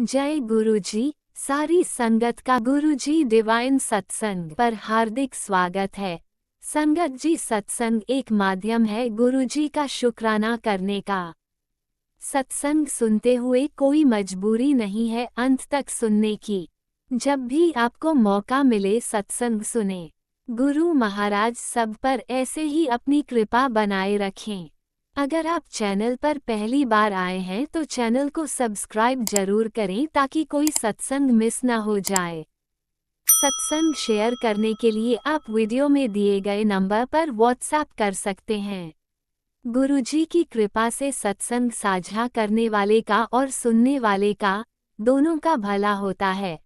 जय गुरुजी। सारी संगत का गुरुजी डिवाइन सत्संग पर हार्दिक स्वागत है। संगत जी, सत्संग एक माध्यम है गुरुजी का शुक्राना करने का। सत्संग सुनते हुए कोई मजबूरी नहीं है अंत तक सुनने की। जब भी आपको मौका मिले सत्संग सुने। गुरु महाराज सब पर ऐसे ही अपनी कृपा बनाए रखें। अगर आप चैनल पर पहली बार आए हैं तो चैनल को सब्सक्राइब जरूर करें ताकि कोई सत्संग मिस ना हो जाए। सत्संग शेयर करने के लिए आप वीडियो में दिए गए नंबर पर व्हाट्सएप कर सकते हैं। गुरुजी की कृपा से सत्संग साझा करने वाले का और सुनने वाले का, दोनों का भला होता है।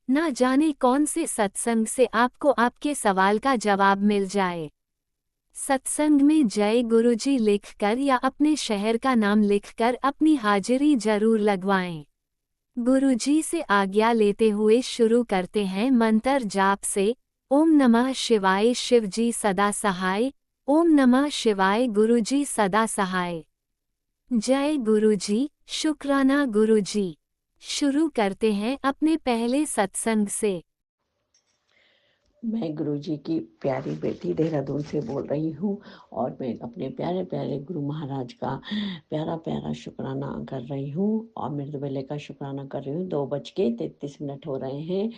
ना जाने कौन से सत्संग से आपको आपके सवाल का जवाब मिल जाए। सत्संग में जय गुरुजी लिखकर या अपने शहर का नाम लिखकर अपनी हाजिरी जरूर लगवाएं। गुरुजी से आज्ञा लेते हुए शुरू करते हैं मंत्र जाप से। ओम नमः शिवाय शिवजी सदा सहाय। ओम नमः शिवाय गुरुजी सदा सहाय। जय गुरुजी, शुक्राना गुरुजी। शुरू करते हैं अपने पहले सत्संग से। मैं गुरुजी की प्यारी बेटी देहरादून से बोल रही हूँ और मैं अपने प्यारे प्यारे गुरु महाराज का प्यारा प्यारा शुक्राना कर रही हूँ और मृत बेले का शुक्राना कर रही हूँ। 2:33 हो रहे हैं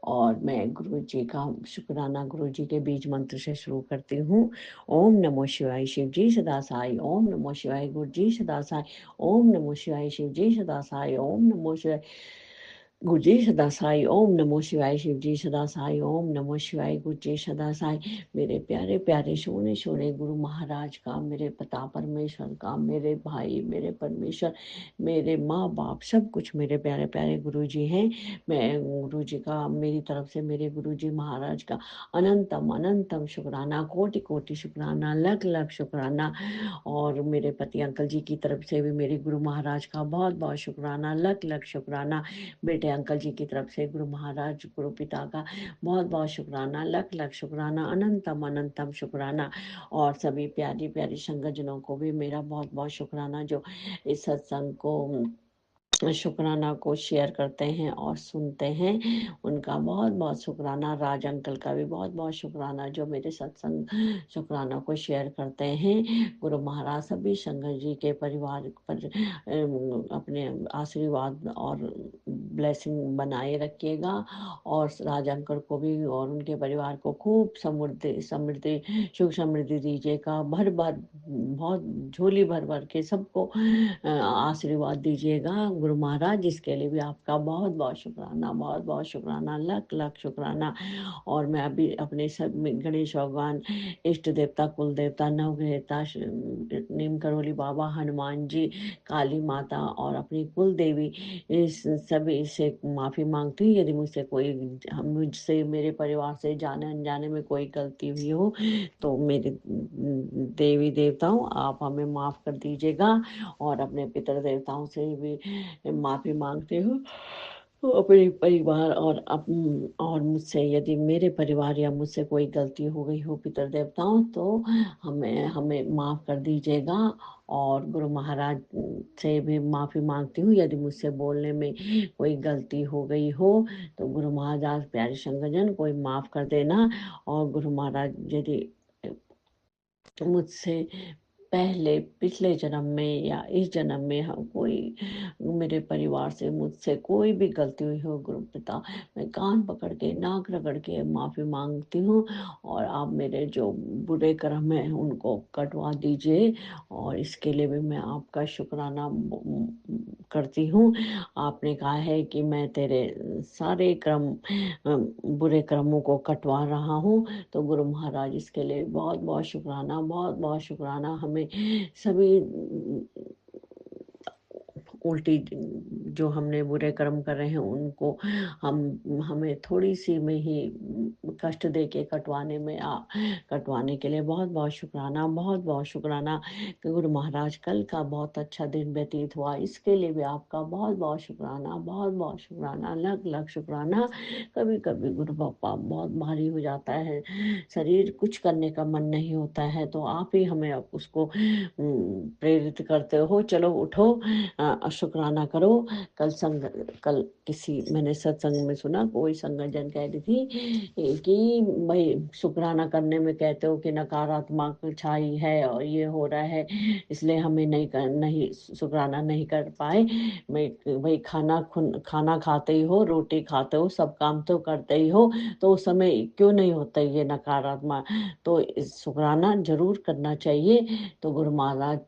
और मैं गुरुजी का शुक्राना गुरुजी के बीज मंत्र से शुरू करती हूँ। ओम नमो शिवाय शिवजी सदा साई। ओम नमो शिवाय गुरुजी सदा साई। ओम नमो शिवाय शिवजी सदा साई। ओम नमो शिवाय गुरुजी सदा साई। ओम नमो शिवाय शिवजी सदा साई। ओम नमो शिवाय गुरुजी सदा साई। मेरे प्यारे प्यारे सोने सोने गुरु महाराज का, मेरे पिता परमेश्वर का, मेरे भाई, मेरे परमेश्वर, मेरे माँ बाप, सब कुछ मेरे प्यारे प्यारे गुरुजी हैं। मैं गुरुजी का, मेरी तरफ से मेरे गुरुजी महाराज का अनंतम अनंतम शुक्राना, कोटि कोटि शुक्राना, लख लख शुक्राना। और मेरे पति अंकल जी की तरफ से भी मेरे गुरु महाराज का बहुत बहुत शुक्राना, लख लख शुक्राना। बेटे अंकल जी की तरफ से गुरु महाराज गुरु पिता का बहुत बहुत शुक्राना, लख लख शुक्राना, अनंतम अनंतम शुक्राना। और सभी प्यारी प्यारी संगतजनों को भी मेरा बहुत बहुत शुक्राना जो इस सत्संग को शुक्राना को शेयर करते हैं और सुनते हैं। उनका बहुत बहुत शुक्राना। राज अंकल का भी बहुत बहुत शुक्राना जो मेरे सत्संग शुक्राना को शेयर करते हैं। गुरु महाराज सभी संगत जी के परिवार पर अपने आशीर्वाद और ब्लेसिंग बनाए रखिएगा और राज अंकल को भी और उनके परिवार को खूब समृद्धि समृद्धि सुख समृद्धि दीजिएगा। भर भर बहुत झोली भर भर के सबको आशीर्वाद दीजिएगा गुरु महाराज, जिसके लिए भी आपका बहुत बहुत शुक्राना, बहुत बहुत शुक्राना, लख लख शुक्राना। और मैं अभी अपने सब गणेश भगवान, इष्ट देवता, कुल देवता, नवग्रहता, नीम करोली बाबा, हनुमान जी, काली माता और अपनी कुल देवी, इस सभी से माफ़ी मांगती हूँ यदि मुझसे मेरे परिवार से जाने अनजाने में कोई गलती हुई हो तो मेरे देवी देवताओं आप हमें माफ़ कर दीजिएगा। और अपने पितर देवताओं से भी माफ़ी मांगते हूँ। अपने परिवार और मुझसे यदि मेरे परिवार या मुझसे कोई गलती हो गई हो पितर देवताओं तो हमें हमें माफ़ कर दीजिएगा। और गुरु महाराज से भी माफ़ी मांगती हूँ यदि मुझसे बोलने में कोई गलती हो गई हो तो गुरु महाराज प्यारे संगजन कोई माफ़ कर देना। और गुरु महाराज यदि मुझसे पहले पिछले जन्म में या इस जन्म में हम कोई मेरे परिवार से मुझसे कोई भी गलती हुई हो गुरु पिता, मैं कान पकड़ के नाक रगड़ के माफ़ी मांगती हूँ और आप मेरे जो बुरे कर्म हैं उनको कटवा दीजिए। और इसके लिए भी मैं आपका शुक्राना करती हूँ। आपने कहा है कि मैं तेरे सारे बुरे कर्मों को कटवा रहा हूँ तो गुरु महाराज इसके लिए बहुत बहुत शुक्राना, बहुत बहुत शुक्राना। हमें सभी उल्टी जो हमने बुरे कर्म कर रहे हैं उनको हमें थोड़ी सी में ही कष्ट दे के कटवाने के लिए बहुत बहुत शुक्राना, बहुत बहुत शुक्राना। कि गुरु महाराज कल का बहुत अच्छा दिन व्यतीत हुआ इसके लिए भी आपका बहुत बहुत शुक्राना, बहुत बहुत शुक्राना, लख लख शुक्राना। कभी कभी गुरु पापा बहुत भारी हो जाता है, शरीर कुछ करने का मन नहीं होता है तो आप ही हमें उसको प्रेरित करते हो, चलो उठो, शुक्राना करो। कल किसी मैंने सत्संग में सुना, कोई संगठन कह रही थी कि भाई शुक्राना करने में कहते हो कि नकारात्मक छाई है और ये हो रहा है, इसलिए हमें नहीं शुक्राना नहीं कर पाए। भाई खाना खाते ही हो, रोटी खाते हो, सब काम तो करते ही हो, तो उस समय क्यों नहीं होता ये नकारात्मक? तो शुक्राना जरूर करना चाहिए। तो गुरु महाराज,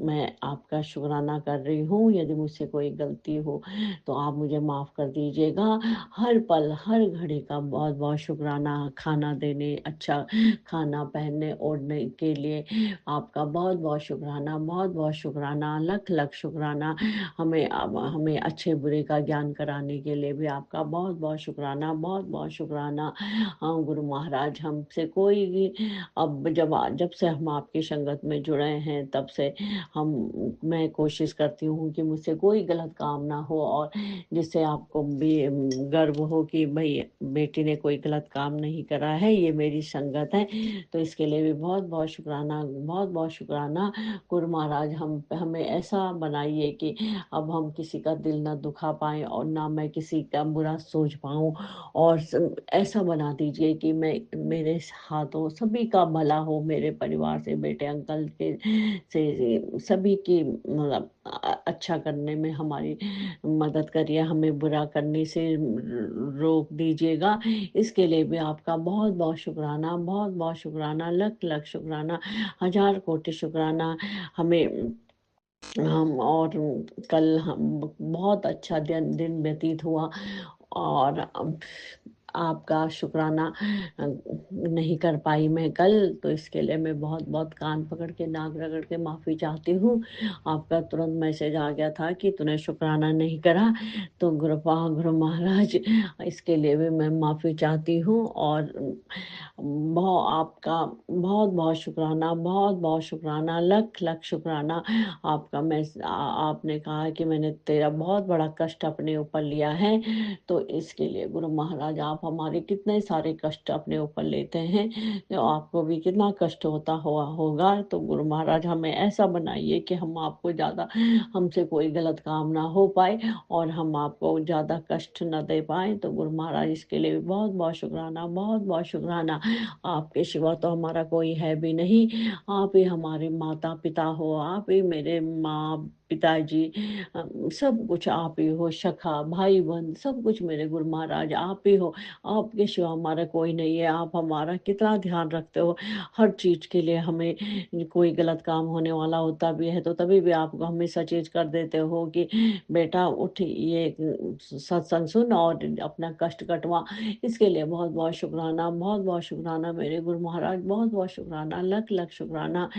मैं आपका शुक्राना कर रही हूँ। यदि मुझसे कोई गलती हो तो आप मुझे माफ़ कर दीजिएगा। हर पल हर घड़ी का बहुत बहुत शुक्राना। खाना देने, अच्छा खाना, पहनने ओढ़ने के लिए आपका बहुत बहुत शुक्राना, बहुत बहुत शुक्राना, लख लख शुक्राना। हमें अच्छे बुरे का ज्ञान कराने के लिए भी आपका बहुत बहुत शुक्राना, बहुत बहुत शुक्राना। हाँ गुरु महाराज, हमसे कोई भी अब जब से हम आपकी संगत में जुड़े हैं तब से मैं कोशिश करती हूँ कि मुझसे कोई गलत काम ना हो, और जिससे आपको भी गर्व हो कि भाई बेटी ने कोई गलत काम नहीं करा है, ये मेरी संगत है। तो इसके लिए भी बहुत बहुत शुक्राना, बहुत बहुत शुक्राना। गुरु महाराज, हमें ऐसा बनाइए कि अब हम किसी का दिल ना दुखा पाए और ना मैं किसी का बुरा सोच पाऊँ, और ऐसा बना दीजिए कि मेरे हाथों सभी का भला हो, मेरे परिवार से, बेटे अंकल के से सभी की मतलब अच्छा करने में हमारी मदद करिए, हमें बुरा करने से रोक दीजिएगा। इसके लिए भी आपका बहुत बहुत शुक्राना, बहुत बहुत शुक्राना, लख लख शुक्राना, हजार कोटि शुक्राना। हमें हम और कल हम बहुत अच्छा दिन व्यतीत हुआ, और आपका शुक्राना नहीं कर पाई मैं कल, तो इसके लिए मैं बहुत बहुत कान पकड़ के नाक रगड़ के माफ़ी चाहती हूँ। आपका तुरंत मैसेज आ गया था कि तूने शुक्राना नहीं करा, तो गुरु महाराज, इसके लिए भी मैं माफ़ी चाहती हूँ। और आपका बहुत बहुत शुक्राना, बहुत बहुत शुक्राना, लख लख शुक्राना। आपने कहा कि मैंने तेरा बहुत बड़ा कष्ट अपने ऊपर लिया है, तो इसके लिए गुरु महाराज, आप हमारे कितने सारे कष्ट अपने ऊपर लेते हैं, तो आपको भी कितना कष्ट होगा। तो गुरु महाराज, हमें ऐसा बनाइए कि हम आपको ज़्यादा, हमसे कोई गलत काम ना हो पाए और हम आपको ज़्यादा कष्ट न दे पाए। तो गुरु महाराज, इसके लिए भी बहुत बहुत शुक्राना, बहुत बहुत शुक्राना। आपके सिवा तो हमारा कोई है भी नहीं। आप ही हमारे माता पिता हो, आप ही मेरे माँ पिताजी, सब कुछ आप ही हो। सखा भाई बहन सब कुछ मेरे गुरु महाराज आप ही हो। आपके सिवा हमारा कोई नहीं है। आप हमारा कितना ध्यान रखते हो हर चीज के लिए। हमें कोई गलत काम होने वाला होता भी है तो तभी भी आप हमें सचेत कर देते हो कि बेटा उठ, ये सत्संग सुन और अपना कष्ट कटवा। इसके लिए बहुत बहुत शुक्राना, बहुत बहुत शुक्राना मेरे गुरु महाराज, बहुत बहुत शुक्राना, लख लख शुक्राना।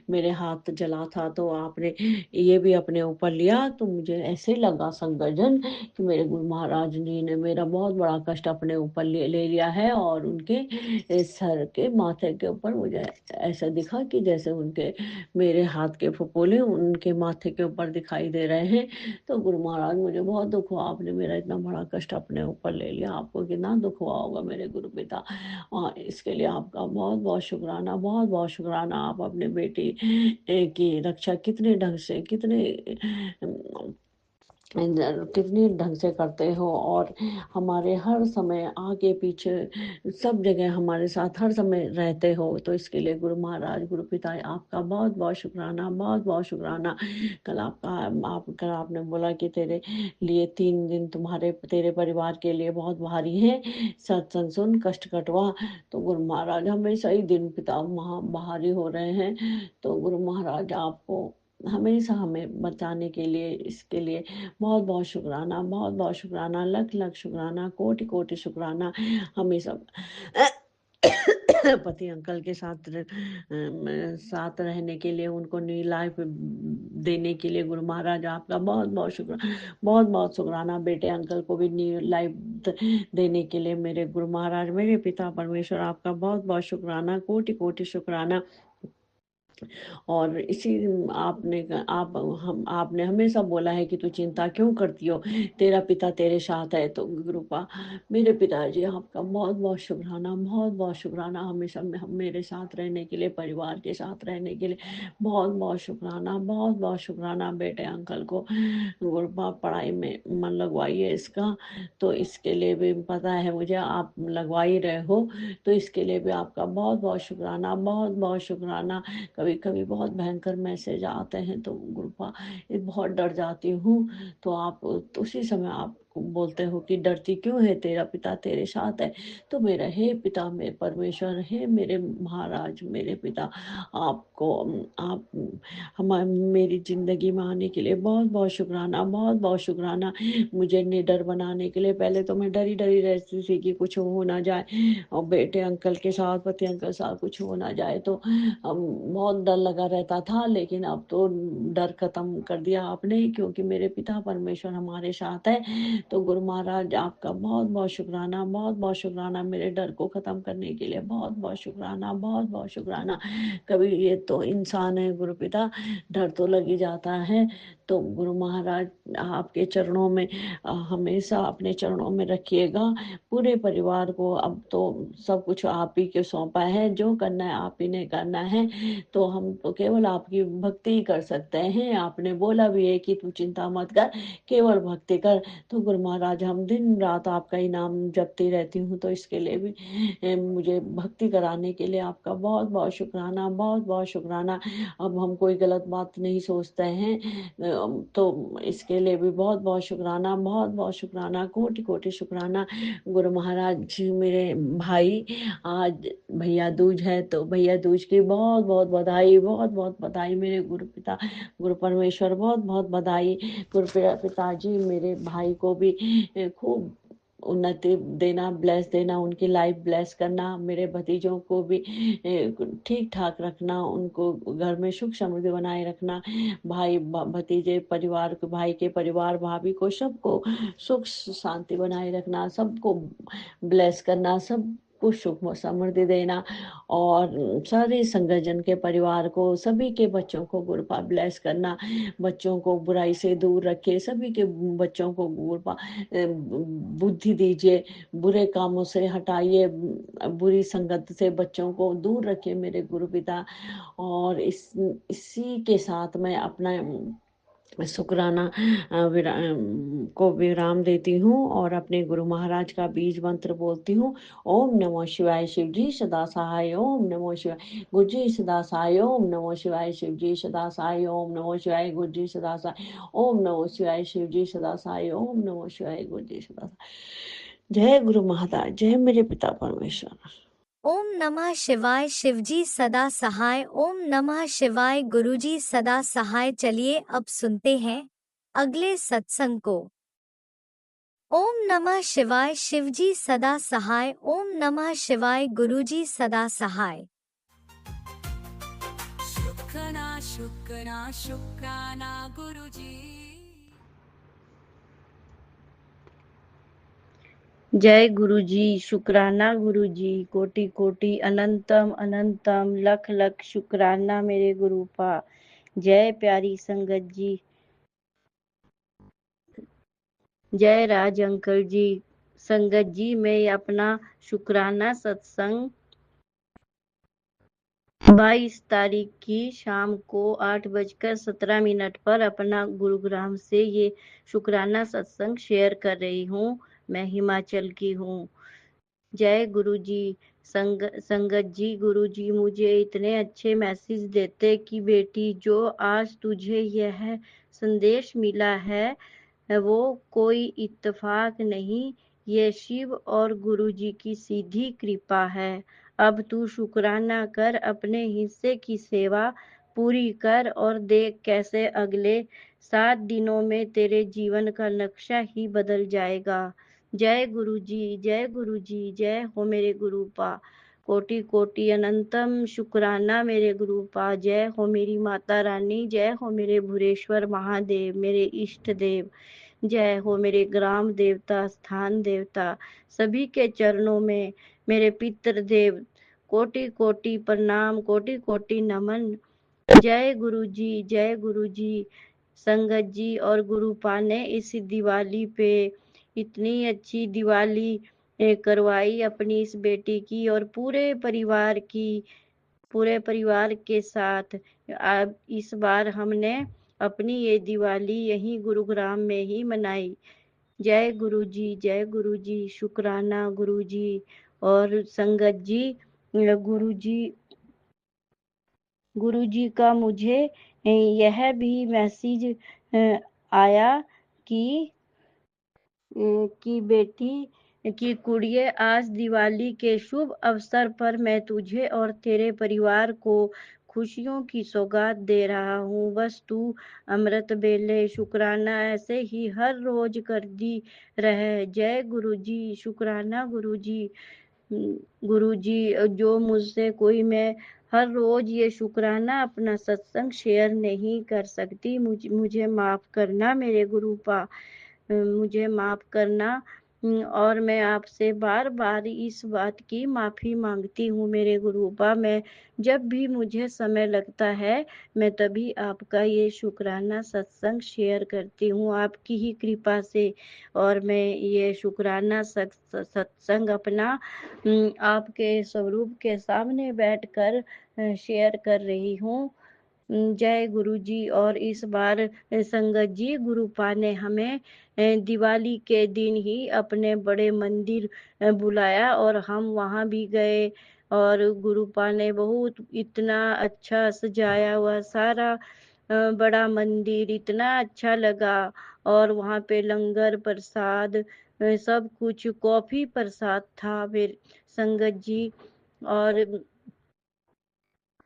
मेरे हाथ जला था तो आपने ये भी अपने ऊपर लिया, तो मुझे ऐसे लगा संगठन कि मेरे गुरु महाराज जी ने मेरा बहुत बड़ा कष्ट अपने ऊपर ले लिया है, और उनके सर के माथे के ऊपर मुझे ऐसा दिखा कि जैसे उनके मेरे हाथ के फुफोले उनके माथे के ऊपर दिखाई दे रहे हैं। तो गुरु महाराज, मुझे बहुत दुख हुआ, आपने मेरा इतना बड़ा कष्ट अपने ऊपर ले लिया। आपको कितना दुख हुआ होगा मेरे गुरु पिता। और इसके लिए आपका बहुत बहुत शुक्राना, बहुत बहुत शुक्राना। आप अपने बेटी की रक्षा कितने ढंग से, कितनी ढंग से करते हो, और हमारे हर समय आगे पीछे सब जगह हमारे साथ हर समय रहते हो। तो इसके लिए गुरु महाराज, गुरु पिता, आपका बहुत बहुत शुक्राना, बहुत बहुत शुक्राना। कल आपने बोला कि तेरे लिए 3 दिन तेरे परिवार के लिए बहुत भारी है, सत्संग सुन कष्ट कटवा। तो गुरु महाराज, हमेशा ही दिन पिता भारी हो रहे हैं। तो गुरु महाराज, आपको हमेशा हमें बचाने के लिए, इसके लिए बहुत बहुत शुक्राना, बहुत बहुत शुक्राना, लख लख शुक्राना, कोटि कोटि शुक्राना। हमें सब पति अंकल के साथ रहने के लिए, उनको न्यू लाइफ देने के लिए गुरु महाराज, आपका बहुत बहुत शुक्र, बहुत बहुत शुक्राना। बेटे अंकल को भी न्यू लाइफ देने के लिए मेरे गुरु महाराज, मेरे पिता परमेश्वर, आपका बहुत बहुत शुक्राना, कोटि कोटि शुक्राना। और इसी आपने हमेशा बोला है कि तू चिंता क्यों करती हो, तेरा पिता तेरे साथ है। तो गुरुपा, मेरे पिताजी आपका बहुत बहुत शुक्राना, बहुत बहुत शुक्राना, हमेशा मेरे साथ रहने के लिए, परिवार के साथ रहने के लिए बहुत बहुत शुक्राना, बहुत बहुत शुक्राना। बेटे अंकल को गुरुपा पढ़ाई में मन लगवाइए इसका, तो इसके लिए भी पता है मुझे आप लगवा ही रहे हो, तो इसके लिए भी आपका बहुत बहुत शुक्राना, बहुत बहुत शुक्राना। कभी कभी बहुत भयंकर मैसेज आते हैं तो गुरुपा ये बहुत डर जाती हूँ, तो आप तो उसी समय आप बोलते हो कि डरती क्यों है, तेरा पिता तेरे साथ है। तो मेरा हे पिता, मेरे परमेश्वर, हे मेरे महाराज, मेरे पिता, आपको आप मेरी जिंदगी में आने के लिए बहुत बहुत शुक्राना, बहुत बहुत शुक्राना। मुझे निडर बनाने के लिए, पहले तो मैं डरी डरी रहती थी कि कुछ हो ना जाए, और बेटे अंकल के साथ, पति अंकल के साथ कुछ हो ना जाए, तो बहुत डर लगा रहता था। लेकिन अब तो डर खत्म कर दिया आपने, क्योंकि मेरे पिता परमेश्वर हमारे साथ है। तो गुरु महाराज आपका बहुत बहुत शुक्राना, बहुत बहुत शुक्राना, मेरे डर को खत्म करने के लिए बहुत बहुत शुक्राना, बहुत बहुत शुक्राना। कभी ये तो इंसान है गुरु पिता, डर तो लग ही जाता है। तो गुरु महाराज आपके चरणों में हमेशा अपने चरणों में रखिएगा पूरे परिवार को। अब तो सब कुछ आप ही के सौंपा है, जो करना है आप ही ने करना है, तो हम तो केवल आपकी भक्ति ही कर सकते हैं। आपने बोला भी है कि तू चिंता मत कर, केवल भक्ति कर। तो गुरु महाराज हम दिन रात आपका ही नाम जपती रहती हूँ, तो इसके लिए भी मुझे भक्ति कराने के लिए आपका बहुत बहुत शुक्राना, बहुत बहुत शुक्राना। अब हम कोई गलत बात नहीं सोचते हैं, तो इसके लिए भी बहुत बहुत शुक्राना, बहुत बहुत शुक्राना, कोटि कोटि शुक्राना। गुरु महाराज जी, मेरे भाई आज भैया दूज है, तो भैया दूज की बहुत बहुत बधाई, बहुत बहुत बधाई। मेरे गुरु पिता गुरु परमेश्वर बहुत बहुत बधाई। गुरु पिताजी मेरे भाई को भी खूब उन्नति देना, ब्लेस देना, उनकी लाइफ ब्लेस करना, मेरे भतीजों को भी ठीक ठाक रखना, उनको घर में सुख समृद्धि बनाए रखना, भाई भतीजे परिवार को, भाई के परिवार, भाभी को, सबको सुख शांति बनाए रखना, सबको ब्लेस करना, सब को सुख समृद्धि देना, और सारे संगठन के परिवार को, सभी के बच्चों को गुरुपा ब्लेस करना, बच्चों को बुराई से दूर रखे, सभी के बच्चों को गुरुपा बुद्धि दीजिए, बुरे कामों से हटाइए, बुरी संगत से बच्चों को दूर रखिए मेरे गुरु पिता। और इसी के साथ मैं अपना शुक्राना को विराम देती हूँ, और अपने गुरु महाराज का बीज मंत्र बोलती हूँ। ओम नमो शिवाय शिव जी सदा सहाय, ओम नमो शिवाय गुरु जी सदा सहाय, ओम नमो शिवाय शिव जी सदा सहाय, ओम नमो शिवाय गुरु जी सदा सहाय, ओम नमो शिवाय शिव जी सदा सहाय, ओम नमो शिवाय गुरु जी सदा सहाय। जय गुरु महाराज, जय मेरे पिता परमेश्वर। ओम नमः शिवाय शिवजी सदा सहाय, ओम नमः शिवाय गुरुजी सदा सहाय। चलिए अब सुनते हैं अगले सत्संग को। ओम नमः शिवाय शिवजी सदा सहाय, ओम नमः शिवाय गुरुजी सदा सहाय। शुक्राना शुक्राना शुक्राना गुरुजी। जय गुरुजी, शुक्राना गुरुजी, कोटि कोटि अनंतम अनंतम लख लख शुक्राना मेरे गुरुपा। जय प्यारी संगत जी, जय राज अंकल जी। संगत जी, मैं अपना शुक्राना सत्संग 22 तारीख की शाम को 8:17 पर अपना गुरुग्राम से ये शुक्राना सत्संग शेयर कर रही हूँ। मैं हिमाचल की हूँ। जय गुरु जी। संगत जी, गुरु जी मुझे इतने अच्छे मैसेज देते कि बेटी, जो आज तुझे यह संदेश मिला है वो कोई इत्तेफाक नहीं, ये शिव और गुरु जी की सीधी कृपा है। अब तू शुक्राना कर, अपने हिस्से की सेवा पूरी कर और देख कैसे अगले 7 दिनों में तेरे जीवन का नक्शा ही बदल जाएगा। जय गुरु जी, जय गुरु जी, जय हो मेरे गुरुपा। कोटि कोटि अनंतम शुक्राना मेरे गुरुपा। जय हो मेरी माता रानी, जय हो मेरे भुरेश्वर महादेव, मेरे इष्ट देव। जय हो मेरे ग्राम देवता, स्थान देवता, सभी के चरणों में मेरे पितृ देव, कोटि कोटि प्रणाम, कोटि कोटि नमन। जय गुरु जी, जय गुरु जी। संगत जी और गुरुपा ने इस दिवाली पे इतनी अच्छी दिवाली करवाई अपनी इस बेटी की और पूरे परिवार की, पूरे परिवार के साथ। इस बार हमने अपनी ये दिवाली यहीं गुरुग्राम में ही मनाई। जय गुरु जी, जय गुरु जी, शुक्राना गुरु जी। और संगत जी, गुरु जी, गुरु जी का मुझे यह भी मैसेज आया कि बेटी की कुड़िए, आज दिवाली के शुभ अवसर पर मैं तुझे और तेरे परिवार को खुशियों की सौगात दे रहा हूँ। बस तू अमृत बेले शुक्राना ऐसे ही हर रोज कर दी रहे। जय गुरु जी, शुक्राना गुरु जी। गुरु जी, जो मुझसे कोई मैं हर रोज ये शुक्राना अपना सत्संग शेयर नहीं कर सकती, मुझे माफ करना मेरे गुरुपा, मुझे माफ करना। और मैं आपसे बार बार इस बात की माफी मांगती हूँ मेरे गुरुपा। मैं जब भी मुझे समय लगता है मैं तभी आपका ये शुक्राना सत्संग शेयर करती हूँ आपकी ही कृपा से। और मैं ये शुक्राना सत्संग अपना आपके स्वरूप के सामने बैठकर शेयर कर रही हूँ। जय गुरु जी। और इस बार संगत जी, गुरुपा ने हमें दिवाली के दिन ही अपने बड़े मंदिर बुलाया और हम वहाँ भी गए। और गुरुपा ने बहुत इतना अच्छा सजाया हुआ सारा बड़ा मंदिर इतना अच्छा लगा। और वहाँ पे लंगर प्रसाद सब कुछ, कॉफी प्रसाद था फिर संगत जी। और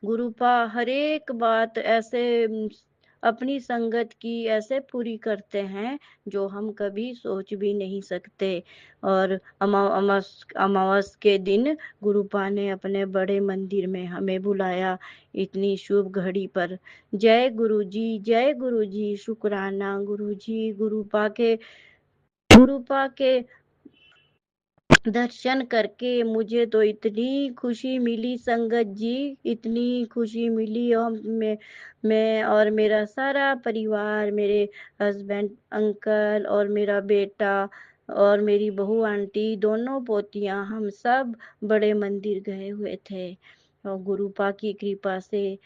गुरुपा हर एक बात ऐसे अपनी संगत की ऐसे पूरी करते हैं जो हम कभी सोच भी नहीं सकते। और अमावस के दिन गुरुपा ने अपने बड़े मंदिर में हमें बुलाया इतनी शुभ घड़ी पर। जय गुरु जी, जय गुरु जी, शुक्राना गुरु जी। गुरुपा के दर्शन करके मुझे तो इतनी खुशी मिली संगत जी, इतनी खुशी मिली। और मैं और मेरा सारा परिवार, मेरे हस्बैंड अंकल और मेरा बेटा और मेरी बहू आंटी दोनों पोतियां, हम सब बड़े मंदिर गए हुए थे। और गुरुपा की कृपा से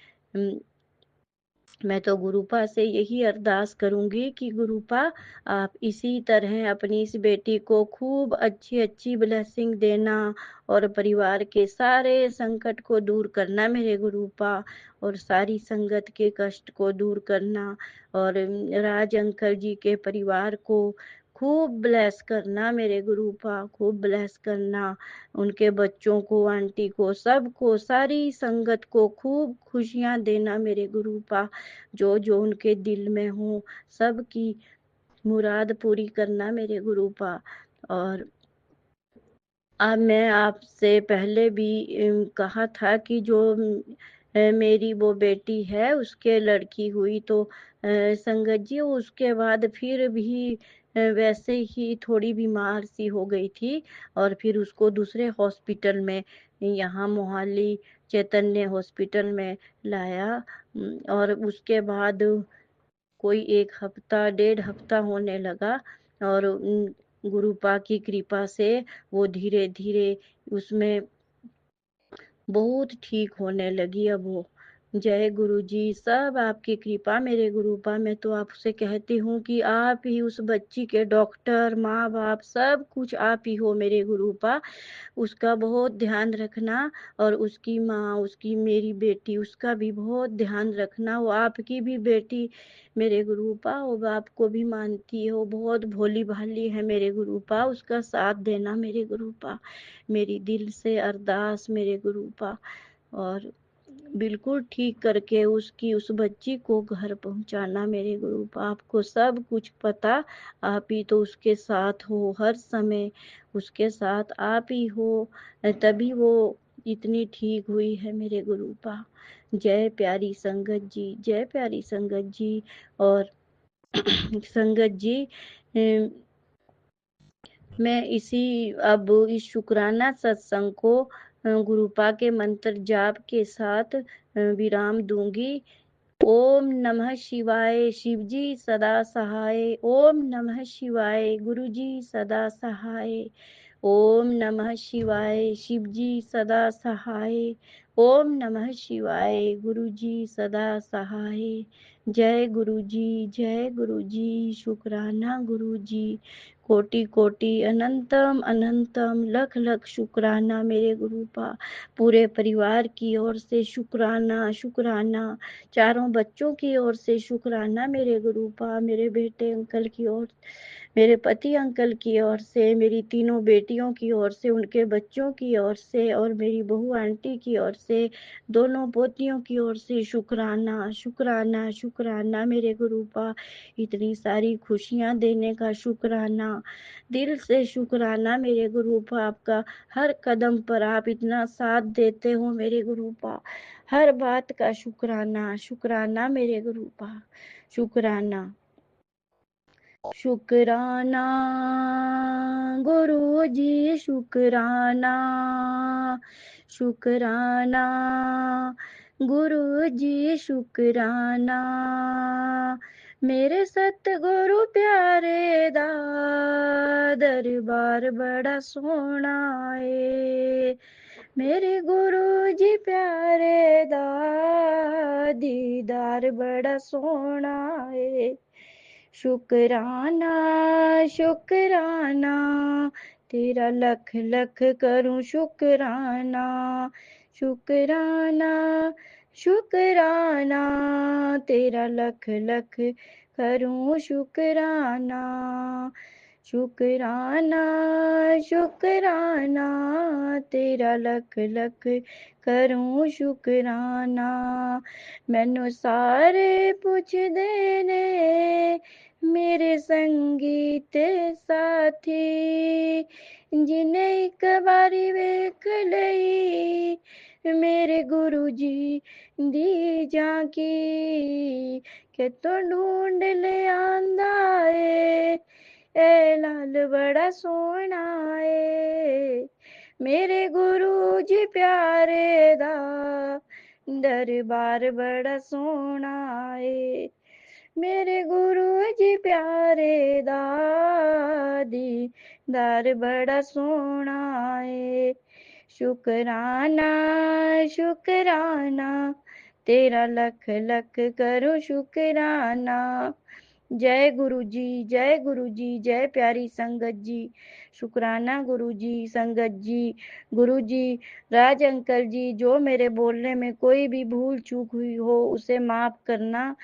मैं तो गुरुपा से यही अरदास करूंगी कि गुरुपा आप इसी तरह अपनी इस बेटी को खूब अच्छी अच्छी ब्लेसिंग देना और परिवार के सारे संकट को दूर करना मेरे गुरुपा, और सारी संगत के कष्ट को दूर करना। और राज अंकल जी के परिवार को खूब ब्लेस करना मेरे गुरुपा, खूब ब्लेस करना। उनके बच्चों को, आंटी को, सबको, सारी संगत को खूब खुशियां देना मेरे गुरुपा। जो जो उनके दिल में हो सबकी मुराद पूरी करना मेरे गुरुपा। और अब मैं आपसे पहले भी कहा था कि जो मेरी वो बेटी है उसके लड़की हुई तो संगत जी उसके बाद फिर भी वैसे ही थोड़ी बीमार सी हो गई थी। और फिर उसको दूसरे हॉस्पिटल में, यहाँ मोहाली चैतन्य हॉस्पिटल में लाया। और उसके बाद कोई 1 हफ्ता 1.5 हफ्ता होने लगा। और गुरुपा की कृपा से वो धीरे धीरे उसमें बहुत ठीक होने लगी अब वो। जय गुरु जी, सब आपकी कृपा मेरे गुरुपा। मैं तो आपसे कहती हूँ कि आप ही उस बच्ची के डॉक्टर, माँ बाप, सब कुछ आप ही हो मेरे गुरुपा। उसका बहुत ध्यान रखना। और उसकी माँ, उसकी मेरी बेटी, उसका भी बहुत ध्यान रखना। वो आपकी भी बेटी मेरे गुरुपा, वो आपको भी मानती है, वो बहुत भोली भाली है मेरे गुरुपा। उसका साथ देना मेरे गुरुपा, मेरी दिल से अरदास मेरे गुरुपा। और बिल्कुल ठीक करके उसकी, उस बच्ची को घर पहुंचाना मेरे गुरुपा। आपको सब कुछ पता, आप ही तो उसके साथ हो हर समय, उसके साथ आप ही हो, तभी वो इतनी ठीक हुई है मेरे गुरुपा। जय प्यारी संगत जी, जय प्यारी संगत जी। और संगत जी, मैं अब इस शुक्राना सत्संग को गुरुपा के मंत्र जाप के साथ विराम दूंगी। ओम नमः शिवाय शिवजी सदा सहाय। ओम नमः शिवाय गुरुजी सदा सहाय। ओम नमः शिवाय शिवजी सदा सहाय। ओम नमः शिवाय गुरुजी सदा सहाय। जय गुरुजी शुक्राना गुरुजी। कोटि कोटि अनंतम अनंतम लख लख शुक्राना मेरे गुरुपा। पूरे परिवार की ओर से शुक्राना शुक्राना। चारों बच्चों की ओर से शुक्राना मेरे गुरुपा। मेरे बेटे अंकल की ओर, मेरे पति अंकल की ओर से, मेरी तीनों बेटियों की ओर से, उनके बच्चों की ओर से और मेरी बहू आंटी की ओर से, दोनों पोतियों की ओर से शुक्राना शुक्राना शुक्राना मेरे गुरुपा। इतनी सारी खुशियां देने का शुक्राना, दिल से शुक्राना मेरे गुरुपा। आपका हर कदम पर आप इतना साथ देते हो मेरे गुरुपा। हर बात का शुक्राना शुक्राना मेरे गुरुपा। शुक्राना शुक्राना गुरु जी शुक्राना। शुक्राना गुरु जी शुक्राना। मेरे सतगुरु प्यारे दा दरबार बड़ा सोहना है। मेरे गुरु जी प्यारे दा दीदार बड़ा सोहना है। शुक्राना शुक्राना तेरा लख लख करूं शुक्राना। शुक्राना शुक्राना तेरा लख लख करूं शुक्राना। शुक्राना शुक्राना तेरा लख लख करूं शुक्राना। मैनू सारे पुछदे ने मेरे संगी ते साथी, जिन्हें एक बारी वेख लई मेरे गुरु जी दी झांकी। के तो ढूंढ ले आंदा ए लाल बड़ा सोहना है। मेरे गुरु जी प्यारे दा दरबार बड़ा सोहना है। मेरे गुरु जी प्यारे दा दीदार बड़ा सोहना है। शुक्राना शुक्राना तेरा लख लख करो शुक्राना। जय गुरु जी जय प्यारी संगत जी। शुक्राना गुरु जी संगत जी गुरु जी राज अंकल जी। जो मेरे बोलने में कोई भी भूल चूक हुई हो उसे माफ करना।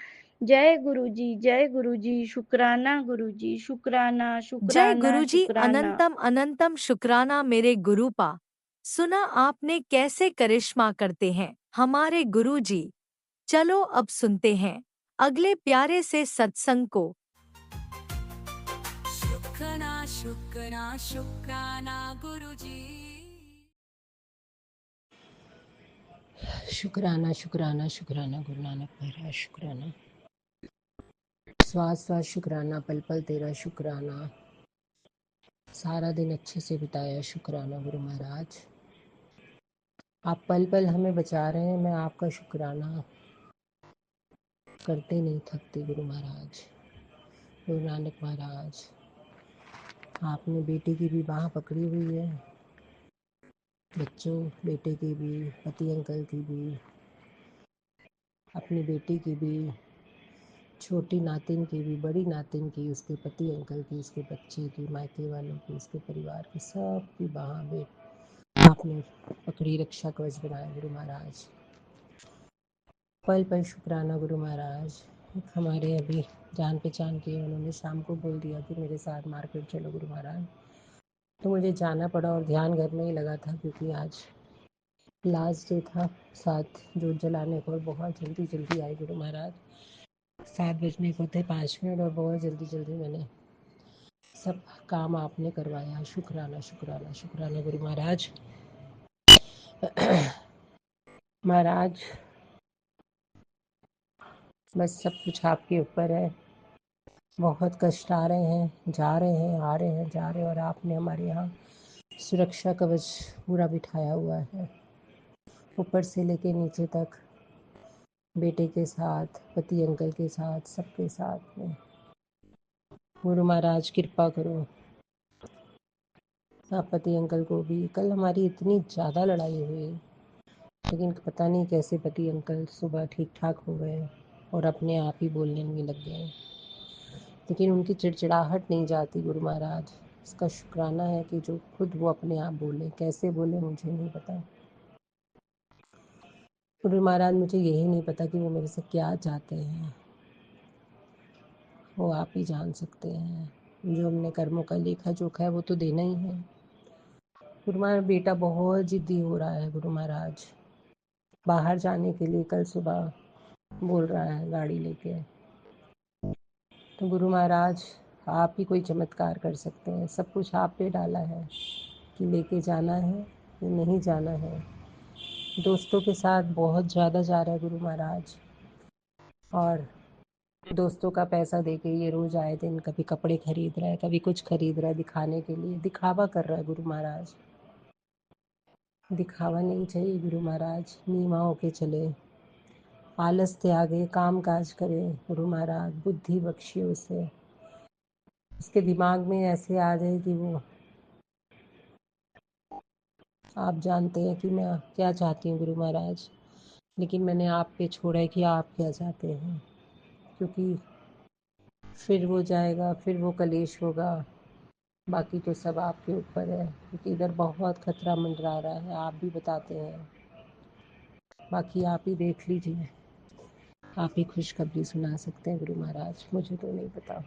जय गुरु जी शुक्राना गुरु जी शुक्राना जय शुक्राना गुरुजी शुक्राना। अनंतम अनंतम शुक्राना मेरे गुरुपा। सुना आपने कैसे करिश्मा करते हैं हमारे गुरुजी। चलो अब सुनते हैं अगले प्यारे से सत्संग को। शुक्राना शुक्राना शुक्राना गुरुजी। शुक्राना शुक्राना शुक्राना गुरु नानक महाराज शुक्राना। श्वास श्वास शुक्राना, पल पल तेरा शुक्राना। सारा दिन अच्छे से बिताया शुक्राना गुरु महाराज। आप पल पल हमें बचा रहे हैं, मैं आपका शुक्राना करते नहीं थकते गुरु महाराज। गुरु नानक महाराज, आपने बेटी की भी बाह पकड़ी हुई है, बच्चों बेटे की भी, पति अंकल की भी, अपनी बेटी की भी, छोटी नातिन की भी, बड़ी नातिन की, उसके पति अंकल की, उसके बच्चे की, मायके वालों की, उसके परिवार की, सब की बाह में आपने पकड़ी रक्षा कवच बनाया गुरु महाराज। पल पल शुक्राना गुरु महाराज। एक हमारे अभी जान पहचान के उन्होंने शाम को बोल दिया कि मेरे साथ मार्केट चलो गुरु महाराज, तो मुझे जाना पड़ा और ध्यान घर में ही लगा था क्योंकि आज लास्ट डे था। साथ जोत जलाने को बहुत जल्दी जल्दी आए गुरु महाराज। 7 बजने को थे 5 मिनट और बहुत जल्दी जल्दी मैंने सब काम आपने करवाया। शुक्राना शुक्राना शुक्राना गुरु महाराज। महाराज बस सब कुछ आपके ऊपर है। बहुत कष्ट आ रहे हैं, जा रहे हैं, आ रहे हैं, जा रहे हैं, और आपने हमारे यहाँ सुरक्षा कवच पूरा बिठाया हुआ है, ऊपर से लेके नीचे तक। बेटे के साथ, पति अंकल के साथ, सबके साथ में। गुरु महाराज कृपा करो। आप पति अंकल को भी, कल हमारी इतनी ज़्यादा लड़ाई हुई, लेकिन पता नहीं कैसे पति अंकल सुबह ठीक ठाक हो गए और अपने आप ही बोलने में लग गए। लेकिन उनकी चिड़चिड़ाहट नहीं जाती गुरु महाराज। इसका शुक्राना है कि जो खुद वो अपने आप बोले। कैसे बोले मुझे नहीं पता गुरु महाराज, मुझे यही नहीं पता कि वो मेरे से क्या चाहते हैं। वो आप ही जान सकते हैं। जो हमने कर्मों का लेखा जोखा है वो तो देना ही है। गुरु महाराज, बेटा बहुत जिद्दी हो रहा है गुरु महाराज। बाहर जाने के लिए कल सुबह बोल रहा है गाड़ी लेके। तो गुरु महाराज, आप ही कोई चमत्कार कर सकते हैं। सब कुछ आप पे डाला है कि लेके जाना है कि नहीं जाना है। दोस्तों के साथ बहुत ज़्यादा जा रहा है गुरु महाराज, और दोस्तों का पैसा देके ये रोज़ आए दिन कभी कपड़े खरीद रहा है, कभी कुछ खरीद रहा है दिखाने के लिए। दिखावा कर रहा है गुरु महाराज। दिखावा नहीं चाहिए गुरु महाराज। नीवा होके चले, आलस त्यागे, काम काज करे गुरु महाराज। बुद्धि बख्शिए उसे। उसके दिमाग में ऐसे आ जाए कि वो, आप जानते हैं कि मैं क्या चाहती हूँ गुरु महाराज, लेकिन मैंने आप पे छोड़ा है कि आप क्या चाहते हैं। क्योंकि फिर वो जाएगा, फिर वो कलेश होगा। बाकी तो सब आपके ऊपर है, क्योंकि इधर बहुत खतरा मंडरा रहा है। आप भी बताते हैं, बाकी आप ही देख लीजिए। आप ही खुशखबरी सुना सकते हैं गुरु महाराज, मुझे तो नहीं पता।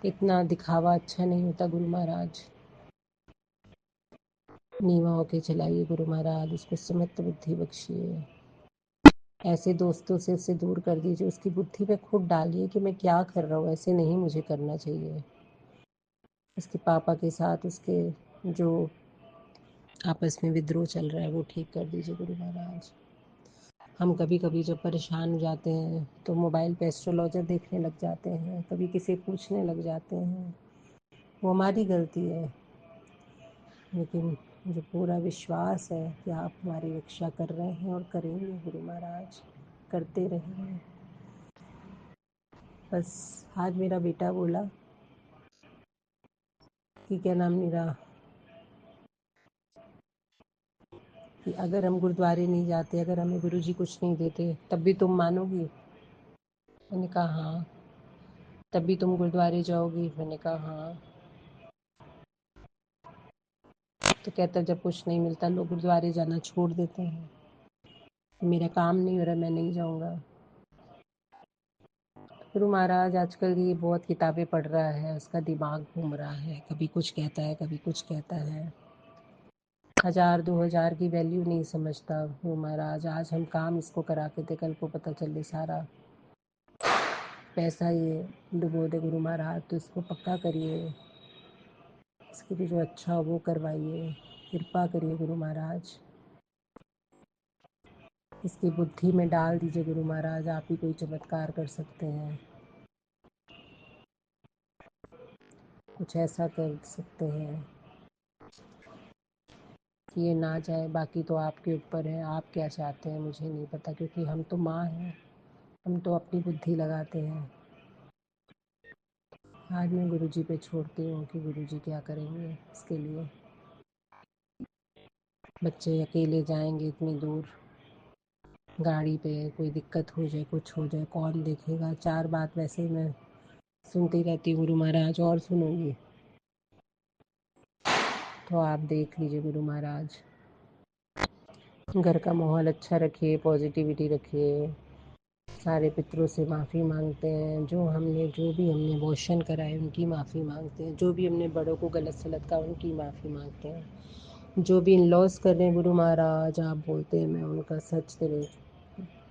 इतना दिखावा अच्छा नहीं होता गुरु महाराज। नीवा होके चलाइए गुरु महाराज। उसको समस्त बुद्धि बख्शिए। ऐसे दोस्तों से उसे दूर कर दीजिए। उसकी बुद्धि में खुद डालिए कि मैं क्या कर रहा हूँ, ऐसे नहीं मुझे करना चाहिए। उसके पापा के साथ उसके जो आपस में विद्रोह चल रहा है वो ठीक कर दीजिए गुरु महाराज। हम कभी कभी जब परेशान हो जाते हैं तो मोबाइल पे एस्ट्रोलॉजर देखने लग जाते हैं, कभी किसी पूछने लग जाते हैं। वो हमारी गलती है, लेकिन मुझे पूरा विश्वास है कि आप हमारी रक्षा कर रहे हैं और करेंगे गुरु महाराज, करते रहेंगे। बस आज मेरा बेटा बोला कि क्या नाम मेरा, कि अगर हम गुरुद्वारे नहीं जाते, अगर हमें गुरुजी कुछ नहीं देते, तब भी तुम मानोगी? मैंने कहा हाँ। तब भी तुम गुरुद्वारे जाओगी? मैंने कहा हाँ। तो कहता जब कुछ नहीं मिलता लोग गुरुद्वारे जाना छोड़ देते हैं। मेरा काम नहीं हो रहा, मैं नहीं जाऊँगा। गुरु महाराज आजकल ये बहुत किताबें पढ़ रहा है, उसका दिमाग घूम रहा है, कभी कुछ कहता है कभी कुछ कहता है। 1000-2000 की वैल्यू नहीं समझता गुरु महाराज। आज हम काम इसको करा के थे, कल को पता चले सारा पैसा ये डुबो दे गुरु महाराज। तो इसको पक्का करिए, इसके लिए जो अच्छा हो वो करवाइए, कृपा करिए गुरु महाराज। इसकी बुद्धि में डाल दीजिए गुरु महाराज, आप ही कोई चमत्कार कर सकते हैं। कुछ ऐसा कर सकते हैं कि ये ना जाए। बाकी तो आपके ऊपर है, आप क्या चाहते हैं मुझे नहीं पता, क्योंकि हम तो माँ हैं, हम तो अपनी बुद्धि लगाते हैं। आज मैं गुरुजी पे छोड़ती हूँ कि गुरुजी क्या करेंगे इसके लिए। बच्चे अकेले जाएंगे इतनी दूर गाड़ी पे, कोई दिक्कत हो जाए, कुछ हो जाए, कौन देखेगा? 4 बात वैसे ही मैं सुनती रहती हूँ गुरु महाराज, और सुनूंगी। तो आप देख लीजिए गुरु महाराज, घर का माहौल अच्छा रखिए, पॉजिटिविटी रखिए। सारे पितरों से माफ़ी मांगते हैं। जो भी हमने वोशन कराए उनकी माफ़ी मांगते हैं। जो भी हमने बड़ों को गलत सलत कहा उनकी माफ़ी मांगते हैं। जो भी इन लॉस कर रहे हैं गुरु महाराज, आप बोलते हैं मैं उनका सच तेरे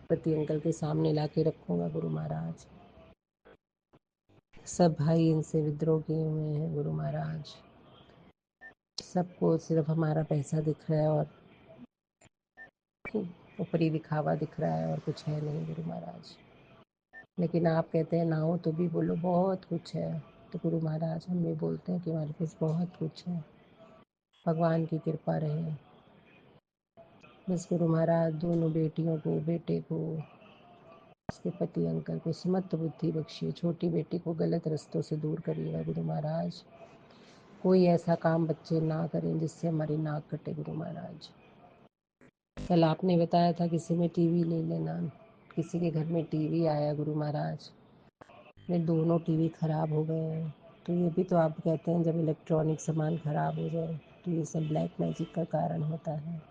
पति अंकल के सामने ला के रखूँगा गुरु महाराज। सब भाई इनसे विद्रोह किए हुए हैं गुरु महाराज। सबको सिर्फ हमारा पैसा दिख रहा है और ऊपरी दिखावा दिख रहा है, और कुछ है नहीं गुरु महाराज। लेकिन आप कहते हैं ना हो तो भी बोलो बहुत कुछ है। तो गुरु महाराज हम ये बोलते हैं कि हमारे पास बहुत कुछ है, भगवान की कृपा रहे। बस गुरु महाराज दोनों बेटियों को, बेटे को, उसके पति अंकल को सुमत बुद्धि बख्शिए। छोटी बेटी को गलत रास्तों से दूर करिएगा गुरु महाराज। कोई ऐसा काम बच्चे ना करें जिससे हमारी नाक कटे गुरु महाराज। कल आपने बताया था किसी में टीवी ले लेना, किसी के घर में टीवी आया गुरु महाराज, मेरे दोनों टीवी खराब हो गए हैं। तो ये भी तो आप कहते हैं जब इलेक्ट्रॉनिक सामान खराब हो जाए तो ये सब ब्लैक मैजिक का कारण होता है।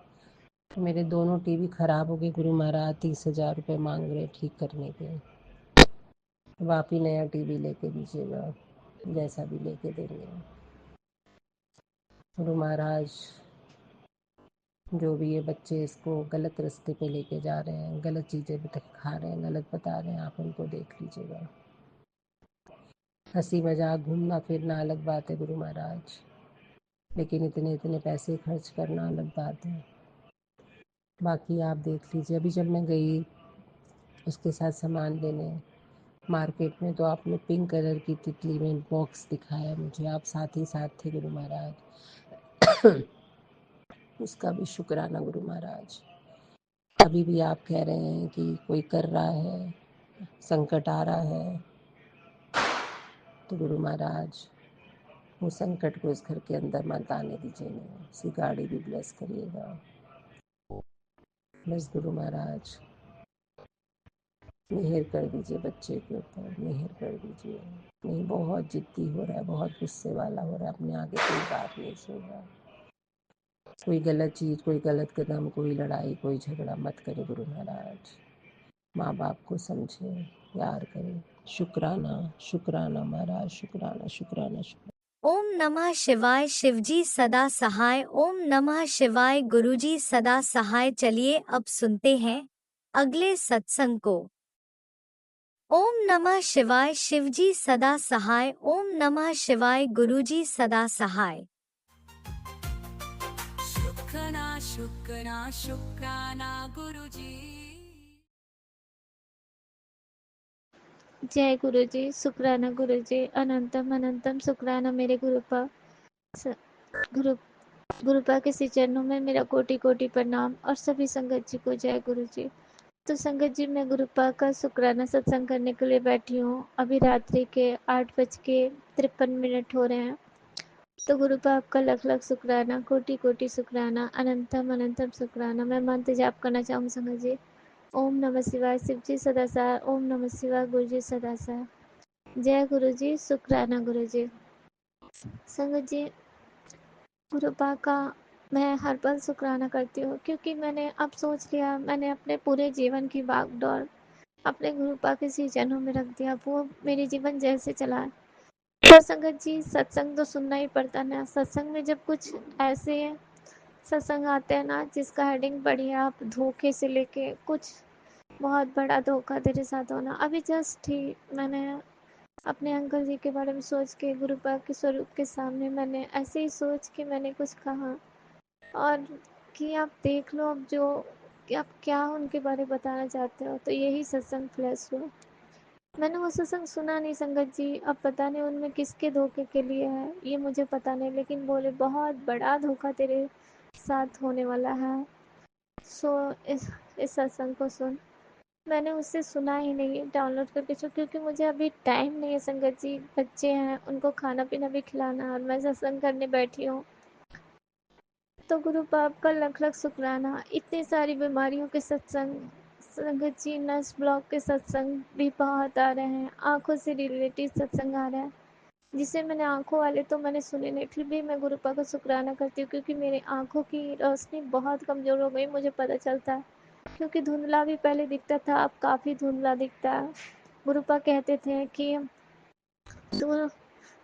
तो मेरे दोनों टीवी खराब हो गए गुरु महाराज, 30,000 रुपये मांग रहे ठीक करने के। अब आप ही नया टीवी लेके दीजिएगा, जैसा भी लेके देंगे गुरु महाराज। जो भी ये बच्चे इसको गलत रास्ते पे लेके जा रहे हैं, गलत चीज़ें खा रहे हैं, गलत बता रहे हैं, आप उनको देख लीजिएगा। हंसी मजाक घूमना फिरना अलग बात है गुरु महाराज, लेकिन इतने इतने पैसे खर्च करना अलग बात है। बाकी आप देख लीजिए। अभी जब मैं गई उसके साथ सामान लेने मार्केट में तो आपने पिंक कलर की तितली में बॉक्स दिखाया मुझे, आप साथ ही साथ थे गुरु महाराज। उसका भी शुक्राना गुरु महाराज। अभी भी आप कह रहे हैं कि कोई कर रहा है, संकट आ रहा है, तो गुरु महाराज वो संकट को इस घर के अंदर मत आने दीजिए। उसकी गाड़ी भी ब्लेस करिएगा बस गुरु महाराज। मेहर कर दीजिए बच्चे के ऊपर, मेहर कर दीजिए। नहीं बहुत जिद्दी हो रहा है, बहुत गुस्से वाला हो रहा है, अपने आगे कोई बात नहीं सुन रहा। कोई गलत चीज़, कोई गलत कदम, कोई लड़ाई, कोई झगड़ा मत करे गुरु महाराज। माँ बाप को समझे, प्यार करें। शुक्राना शुक्राना महाराज, शुक्राना शुक्राना शुक्राना। ओम नमः शिवाय। शिवजी सदा सहाय। ओम नमः शिवाय। गुरुजी सदा सहाय। चलिए अब सुनते हैं अगले सत्संग को। ओम नमः शिवाय। शिवजी सदा सहाय। ओम नमः शिवाय। गुरुजी सदा सहाय। शुक्राना शुक्राना शुक्राना गुरुजी। जय गुरु जी। शुक्राना गुरु जी। अनंतम अनंतम शुक्राना मेरे गुरुपा। गुरु गुरुपा के श्री चरणों में मेरा कोटि कोटि प्रणाम और सभी संगत जी को जय गुरु जी। तो संगत जी मैं गुरुपा का शुक्राना सत्संग करने के लिए बैठी हूँ। अभी रात्रि के 8:53 हो रहे हैं। तो गुरुपा आपका लख लख शुक्राना, कोटि कोटि शुक्राना, अनंतम अनंतम शुक्राना। मैं मंत्र जाप करना चाहूँ संगत जी। ओम नमः शिवाय। शिवजी सदा सहाय। ओम नमः शिवाय। गुरुजी सदा सहाय। जय गुरु जी। शुक्राना गुरु जी। संगत जी गुरुपा का मैं हर पल शुक्राना करती हूँ, क्योंकि मैंने अब सोच लिया, मैंने अपने पूरे जीवन की भागदौड़ अपने गुरुपा के श्री चरणों में रख दिया। वो मेरे जीवन जैसे चला है। तो संगत जी सत्संग तो सुनना ही पड़ता ना। सत्संग में जब कुछ ऐसे सत्संग आते हैं ना जिसका हेडिंग बढ़िया, आप धोखे से लेके कुछ बहुत बड़ा धोखा तेरे साथ होना। अभी जस्ट ही मैंने अपने अंकल जी के बारे में सोच के गुरुपा के स्वरूप के सामने मैंने ऐसे ही सोच के मैंने कुछ कहा, और कि आप देख लो अब जो कि आप क्या उनके बारे में बताना चाहते हो। तो यही सत्संग फ्लैश हुआ। मैंने वो सत्संग सुना नहीं संगत जी। अब पता नहीं उनमें किसके धोखे के लिए है ये मुझे पता नहीं, लेकिन बोले बहुत बड़ा धोखा तेरे साथ होने वाला है। सो इस सत्संग को सुन। मैंने उससे सुना ही नहीं, डाउनलोड करके छो, क्योंकि मुझे अभी टाइम नहीं है संगत जी। बच्चे हैं, उनको खाना पीना भी खिलाना है और मैं सत्संग करने बैठी हूँ। तो गुरु बाप का लख लख शुक्राना। इतनी सारी बीमारियों के सत्संग संगत जी, नस ब्लॉक के सत्संग भी बहुत आ रहे हैं, आंखों से रिलेटेड सत्संग आ रहा है, जिसे मैंने आंखों वाले तो मैंने सुने नहीं, फिर भी मैं गुरुपा का शुक्राना करती हूँ, क्योंकि मेरी आंखों की रोशनी बहुत कमज़ोर हो गई, मुझे पता चलता है। क्योंकि धुंधला भी पहले दिखता था, अब काफ़ी धुंधला दिखता है। गुरुपा कहते थे कि तू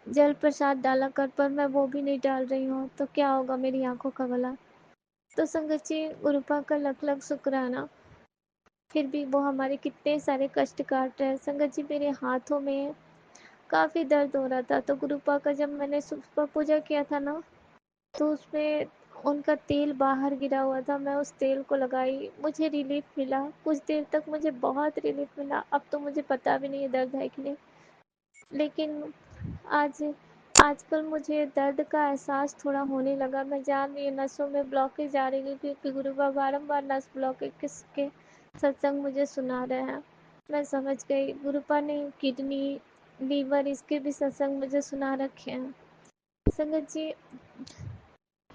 जल प्रसाद डाला कर, पर मैं वो भी नहीं डाल रही हूँ, तो क्या होगा मेरी आंखों का भला। तो संगत जी गुरुपा का लख लख शुक्राना। फिर भी वो हमारे कितने सारे कष्ट काट रहे हैं। संगत जी मेरे हाथों में काफ़ी दर्द हो रहा था, तो गुरुपा का जब मैंने सुबह पूजा किया था ना, तो उसमें उनका तेल बाहर गिरा हुआ था। मैं उस तेल को लगाई, मुझे रिलीफ मिला। कुछ देर तक मुझे बहुत रिलीफ मिला। अब तो मुझे पता भी नहीं है दर्द है कि नहीं। लेकिन आज आजकल मुझे दर्द का एहसास थोड़ा होने लगा। मैं जान रही हूँ नसों में ब्लॉकेज आ रही है, क्योंकि गुरुबा बारंबार नस ब्लॉकेज किसके सत्संग मुझे सुना रहे हैं। मैं समझ गई, गुरुपा ने किडनी, लीवर इसके भी सत्संग मुझे सुना रखे हैं। संगत जी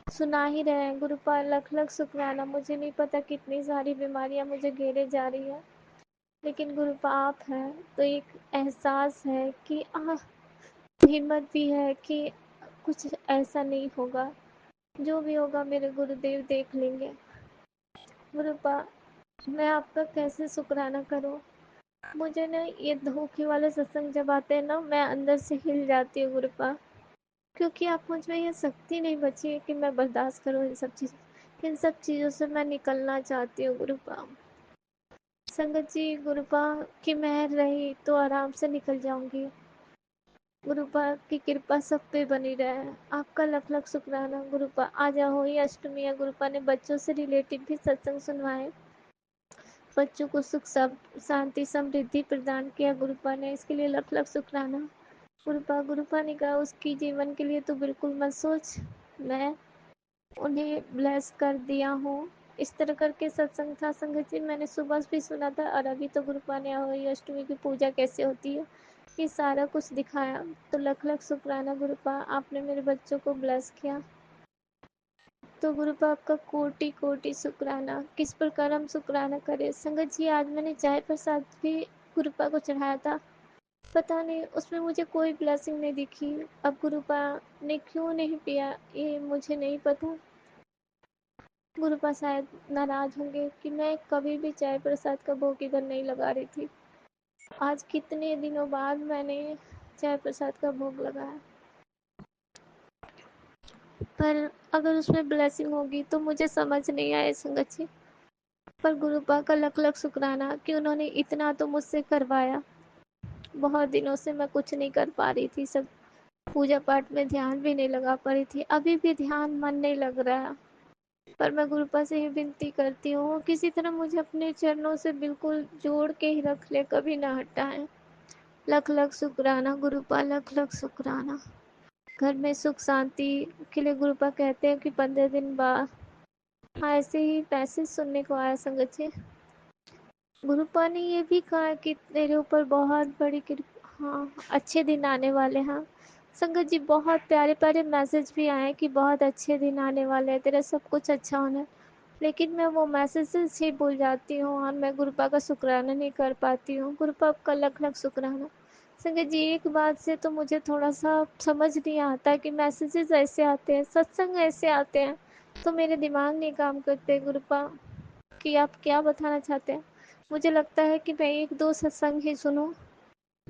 सुना ही रहे हैं। गुरुपा लख लख शुक्राना। मुझे नहीं पता कितनी सारी बीमारियां मुझे घेरे जा रही है, लेकिन गुरुपा आप हैं तो एक एहसास है कि हिम्मत भी है कि कुछ ऐसा नहीं होगा। जो भी होगा मेरे गुरुदेव देख लेंगे। गुरुपा मैं आपका कैसे शुक्राना करूं। मुझे ना ये धोखे वाले सत्संग जब आते हैं ना, मैं अंदर से हिल जाती हूँ गुरुपा, क्योंकि आप मुझ में ये शक्ति नहीं बची है कि मैं बर्दाश्त करूँ इन सब चीज़ों से मैं निकलना चाहती हूँ गुरुपा। संगत जी गुरुपा की मेहर रही तो आराम से निकल जाऊंगी। गुरुपा की कृपा सब पे बनी रहे। आपका लख लख शुक्राना गुरुपा। आज होई अष्टमी है, गुरुपा ने बच्चों से रिलेटेड भी सत्संग सुनवाए, बच्चों को सुख सब शांति समृद्धि प्रदान किया गुरुपा ने, इसके लिए लख लख शुक्राना गुरुपा ने कहा उसकी जीवन के लिए तो बिल्कुल मत सोच, मैं उन्हें ब्लेस कर दिया हूँ। इस तरह करके सत्संग था संगत जी। मैंने सुबह भी सुना था और अभी तो गुरुपा ने होई अष्टमी की पूजा कैसे होती है ये सारा कुछ दिखाया। तो लख लख शुक्राना गुरुपा, आपने मेरे बच्चों को ब्लेस किया। तो गुरुपा आपका कोटि कोटि शुक्राना। किस प्रकार हम शुक्राना करें संगत जी। आज मैंने चाय प्रसाद भी गुरुपा को चढ़ाया था, पता नहीं उसमें मुझे कोई ब्लेसिंग नहीं दिखी। अब गुरुपा ने क्यों नहीं पिया ये मुझे नहीं पता। गुरुपा शायद नाराज होंगे कि मैं कभी भी चाय प्रसाद का भोग इधर नहीं लगा रही थी। आज कितने दिनों बाद मैंने चाय प्रसाद का भोग लगाया, पर अगर उसमें ब्लेसिंग होगी तो मुझे समझ नहीं आए संगत जी। पर गुरुपा का लख लख शुक्राना कि उन्होंने इतना तो मुझसे करवाया। बहुत दिनों से मैं कुछ नहीं कर पा रही थी, सब पूजा पाठ में ध्यान भी नहीं लगा पा रही थी, अभी भी ध्यान मन नहीं लग रहा। पर मैं गुरुपा से ही विनती करती हूँ किसी तरह मुझे अपने चरणों से बिल्कुल जोड़ के ही रख ले, कभी ना हटाए। लख लख शुक्राना गुरुपा, लख लख शुक्राना। घर में सुख शांति के लिए गुरुपा कहते हैं कि 15 दिन बाद ऐसे ही पैसे सुनने को आया संगत जी। गुरुपा ने ये भी कहा कि तेरे ऊपर बहुत बड़ी कृपा, हाँ अच्छे दिन आने वाले हैं। संगत जी बहुत प्यारे प्यारे मैसेज भी आए कि बहुत अच्छे दिन आने वाले हैं, तेरा सब कुछ अच्छा होना है। लेकिन मैं वो मैसेजेस ही भूल जाती हूँ और मैं गुरुपा का शुक्राना नहीं कर पाती हूँ। गुरुपा आपका लख लख शुक्राना। संगत जी एक बात से तो मुझे थोड़ा सा समझ नहीं आता कि मैसेजेस ऐसे आते हैं, सत्संग ऐसे आते हैं, तो मेरे दिमाग नहीं काम करते गुरुपा कि आप क्या बताना चाहते हैं। मुझे लगता है कि मैं एक दो सत्संग ही सुनूं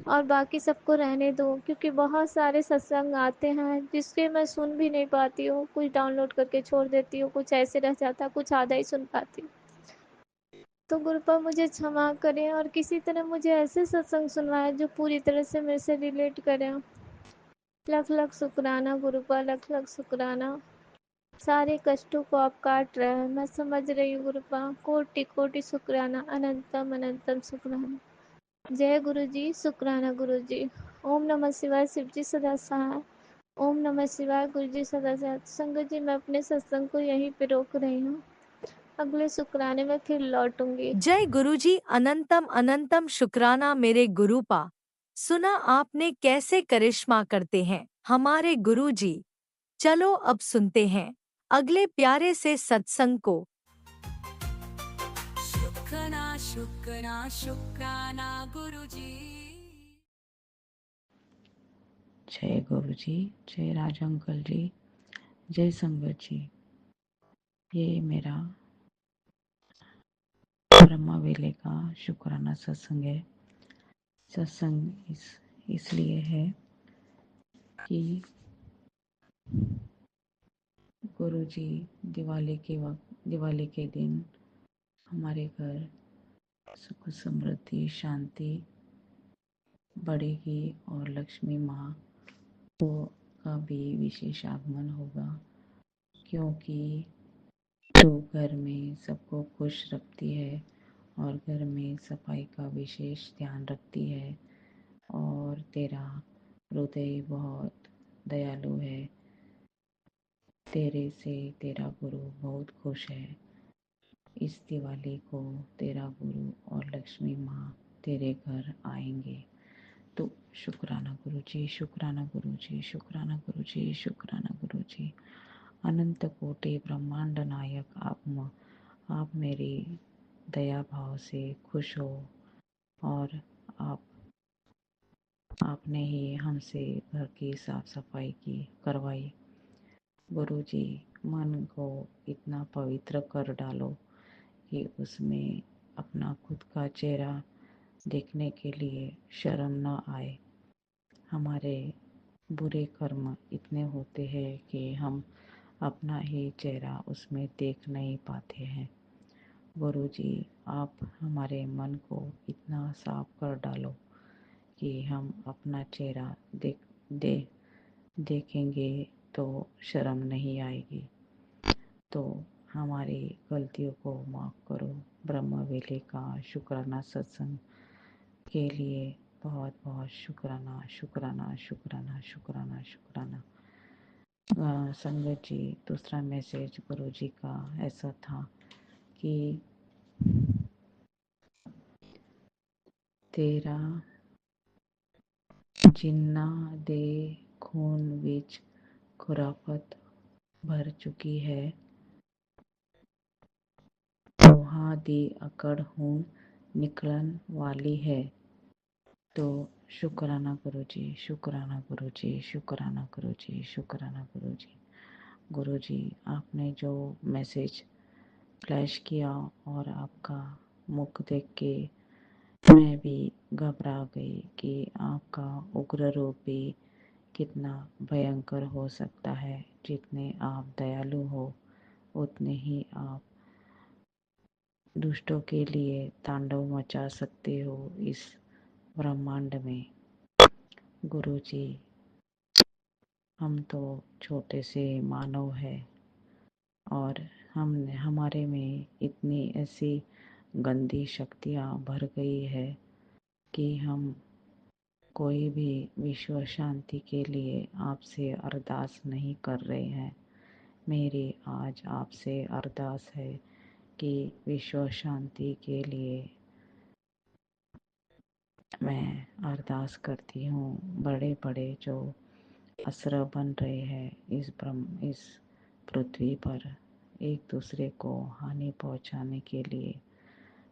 और बाकी सबको रहने दूं, क्योंकि बहुत सारे सत्संग आते हैं जिसके मैं सुन भी नहीं पाती हूँ, कुछ डाउनलोड करके छोड़ देती हूँ, कुछ ऐसे रह जाता, कुछ आधा ही सुन पाती हूँ। तो गुरुपा मुझे क्षमा करें और किसी तरह मुझे ऐसे सत्संग सुनवाए जो पूरी तरह से मेरे से रिलेट करें। लख लख शुक्राना गुरुपा, लख लख शुक्राना। सारे कष्टों को आप काट रहे हैं, मैं समझ रही हूँ गुरुपा। कोटि कोटि शुक्राना, अनंतम अनंतम शुक्राना। जय गुरु जी, शुक्राना गुरु जी। ओम नमः शिवाय, शिव जी सदा सहाय। ओम नमः शिवाय, गुरु जी सदा साथ। संगत जी मैं अपने सत्संग को यहीं पे रोक रही हूँ, अगले शुक्राने में फिर लौटूंगी। जय गुरुजी, अनंतम अनंतम शुक्राना मेरे गुरुपा। सुना आपने कैसे करिश्मा करते हैं हमारे गुरुजी। चलो अब सुनते हैं अगले प्यारे से सत्संग को। शुक्राना शुक्राना शुक्राना गुरुजी। जय गुरु जी, जय राज अंकल जी, जय संगत जी। ये मेरा ब्रह्मा वेले का शुक्राना सत्संग है। सत्संग इसलिए है कि गुरु जी दिवाली के दिन हमारे घर सुख समृद्धि शांति बढ़ेगी और लक्ष्मी माँ का भी विशेष आगमन होगा, क्योंकि तो घर में सबको खुश रखती है और घर में सफाई का विशेष ध्यान रखती है। और तेरा हृदय बहुत दयालु है। तेरे से तेरा गुरु बहुत खुश है। इस दिवाली को तेरा गुरु और लक्ष्मी माँ तेरे घर आएंगे। तो शुक्राना गुरु जी, शुक्राना गुरु जी, शुक्राना गुरु जी, शुक्राना गुरु जी। अनंत कोटि ब्रह्मांड नायक आप मेरी दया भाव से खुश हो और आपने ही हमसे घर की साफ सफाई की करवाई। गुरु जी, मन को इतना पवित्र कर डालो कि उसमें अपना खुद का चेहरा देखने के लिए शर्म न आए। हमारे बुरे कर्म इतने होते हैं कि हम अपना ही चेहरा उसमें देख नहीं पाते हैं। गुरु जी, आप हमारे मन को इतना साफ कर डालो कि हम अपना चेहरा देखेंगे तो शर्म नहीं आएगी। तो हमारी गलतियों को माफ़ करो। ब्रह्मवेले का शुक्राना सत्संग के लिए बहुत बहुत शुक्राना, शुक्राना, शुक्राना, शुक्राना, शुक्राना। संगत जी, दूसरा मैसेज गुरु जी का ऐसा था कि तेरा जिन्ना दे खून विच खुराफत भर चुकी है, लोहा दी अकड़ हूँ निकलन वाली है। तो शुक्राना गुरु जी, शुक्राना गुरु जी, शुक्राना गुरु जी, शुक्राना गुरु जी। गुरु जी, आपने जो मैसेज फ्लैश किया और आपका मुख देख के मैं भी घबरा गई कि आपका उग्र रूप भी कितना भयंकर हो सकता है। जितने आप दयालु हो उतने ही आप दुष्टों के लिए तांडव मचा सकते हो इस ब्रह्मांड में। गुरु जी, हम तो छोटे से मानव हैं और हमारे में इतनी ऐसी गंदी शक्तियाँ भर गई है कि हम कोई भी विश्व शांति के लिए आपसे अरदास नहीं कर रहे हैं। मेरी आज आपसे अरदास है कि विश्व शांति के लिए मैं अरदास करती हूँ। बड़े बड़े जो असर बन रहे हैं इस पृथ्वी पर एक दूसरे को हानि पहुँचाने के लिए,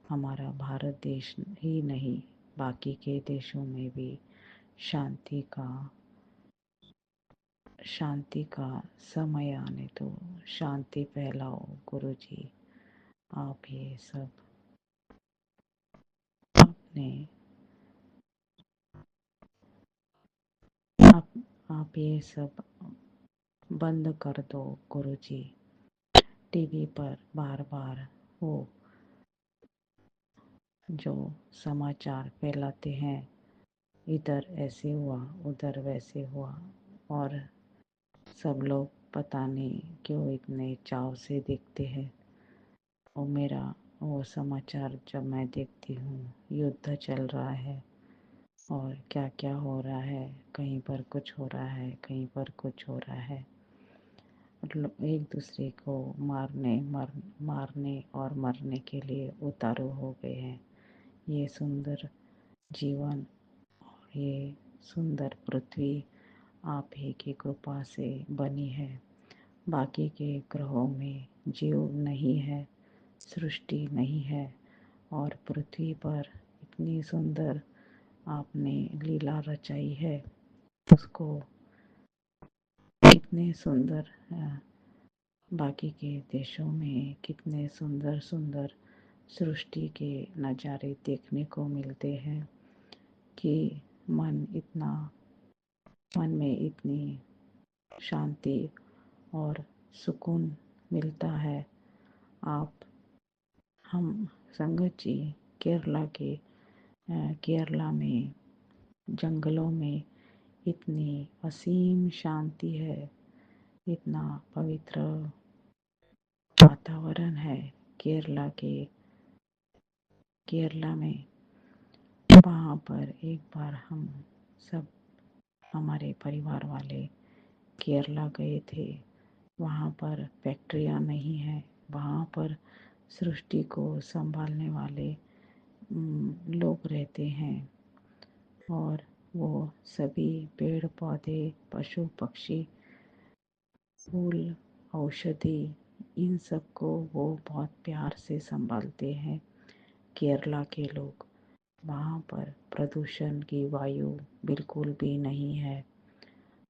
हमारा भारत देश ही नहीं बाकी के देशों में भी शांति का समय आने दो, शांति फैलाओ। गुरु जी, आप ये सब आप ये सब बंद कर दो। गुरु जी, टीवी पर बार बार वो जो समाचार फैलाते हैं, इधर ऐसे हुआ उधर वैसे हुआ, और सब लोग पता नहीं क्यों इतने चाव से देखते हैं। और मेरा वो समाचार जब मैं देखती हूँ, युद्ध चल रहा है और क्या क्या हो रहा है, कहीं पर कुछ हो रहा है, कहीं पर कुछ हो रहा है। एक दूसरे को मारने और मरने के लिए उतारू हो गए हैं। ये सुंदर जीवन और ये सुंदर पृथ्वी आप ही की कृपा से बनी है। बाकी के ग्रहों में जीव नहीं है, सृष्टि नहीं है, और पृथ्वी पर इतनी सुंदर आपने लीला रचाई है। उसको कितने सुंदर बाकी के देशों में कितने सुंदर सुंदर सृष्टि के नज़ारे देखने को मिलते हैं कि मन में इतनी शांति और सुकून मिलता है। हम संगत जी, केरला में जंगलों में इतनी असीम शांति है, इतना पवित्र वातावरण है केरला में। वहाँ पर एक बार हम सब हमारे परिवार वाले केरला गए थे। वहाँ पर फैक्ट्रियाँ नहीं हैं, वहाँ पर सृष्टि को संभालने वाले लोग रहते हैं और वो सभी पेड़ पौधे, पशु पक्षी, फूल, औषधि, इन सब को वो बहुत प्यार से संभालते हैं केरला के लोग। वहाँ पर प्रदूषण की वायु बिल्कुल भी नहीं है।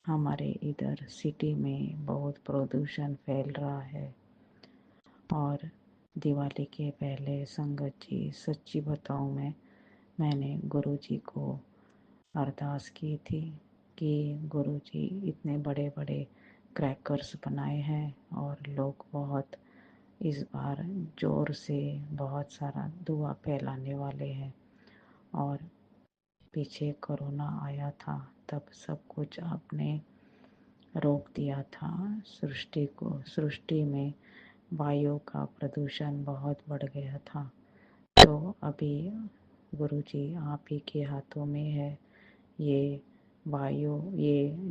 हमारे इधर सिटी में बहुत प्रदूषण फैल रहा है। और दिवाली के पहले संगत जी, सच्ची बताऊँ मैंने गुरुजी को अरदास की थी कि गुरुजी इतने बड़े बड़े क्रैकर्स बनाए हैं और लोग बहुत इस बार ज़ोर से बहुत सारा धुआं फैलाने वाले हैं, और पीछे कोरोना आया था तब सब कुछ आपने रोक दिया था। सृष्टि में वायु का प्रदूषण बहुत बढ़ गया था। तो अभी गुरुजी आप ही के हाथों में है। ये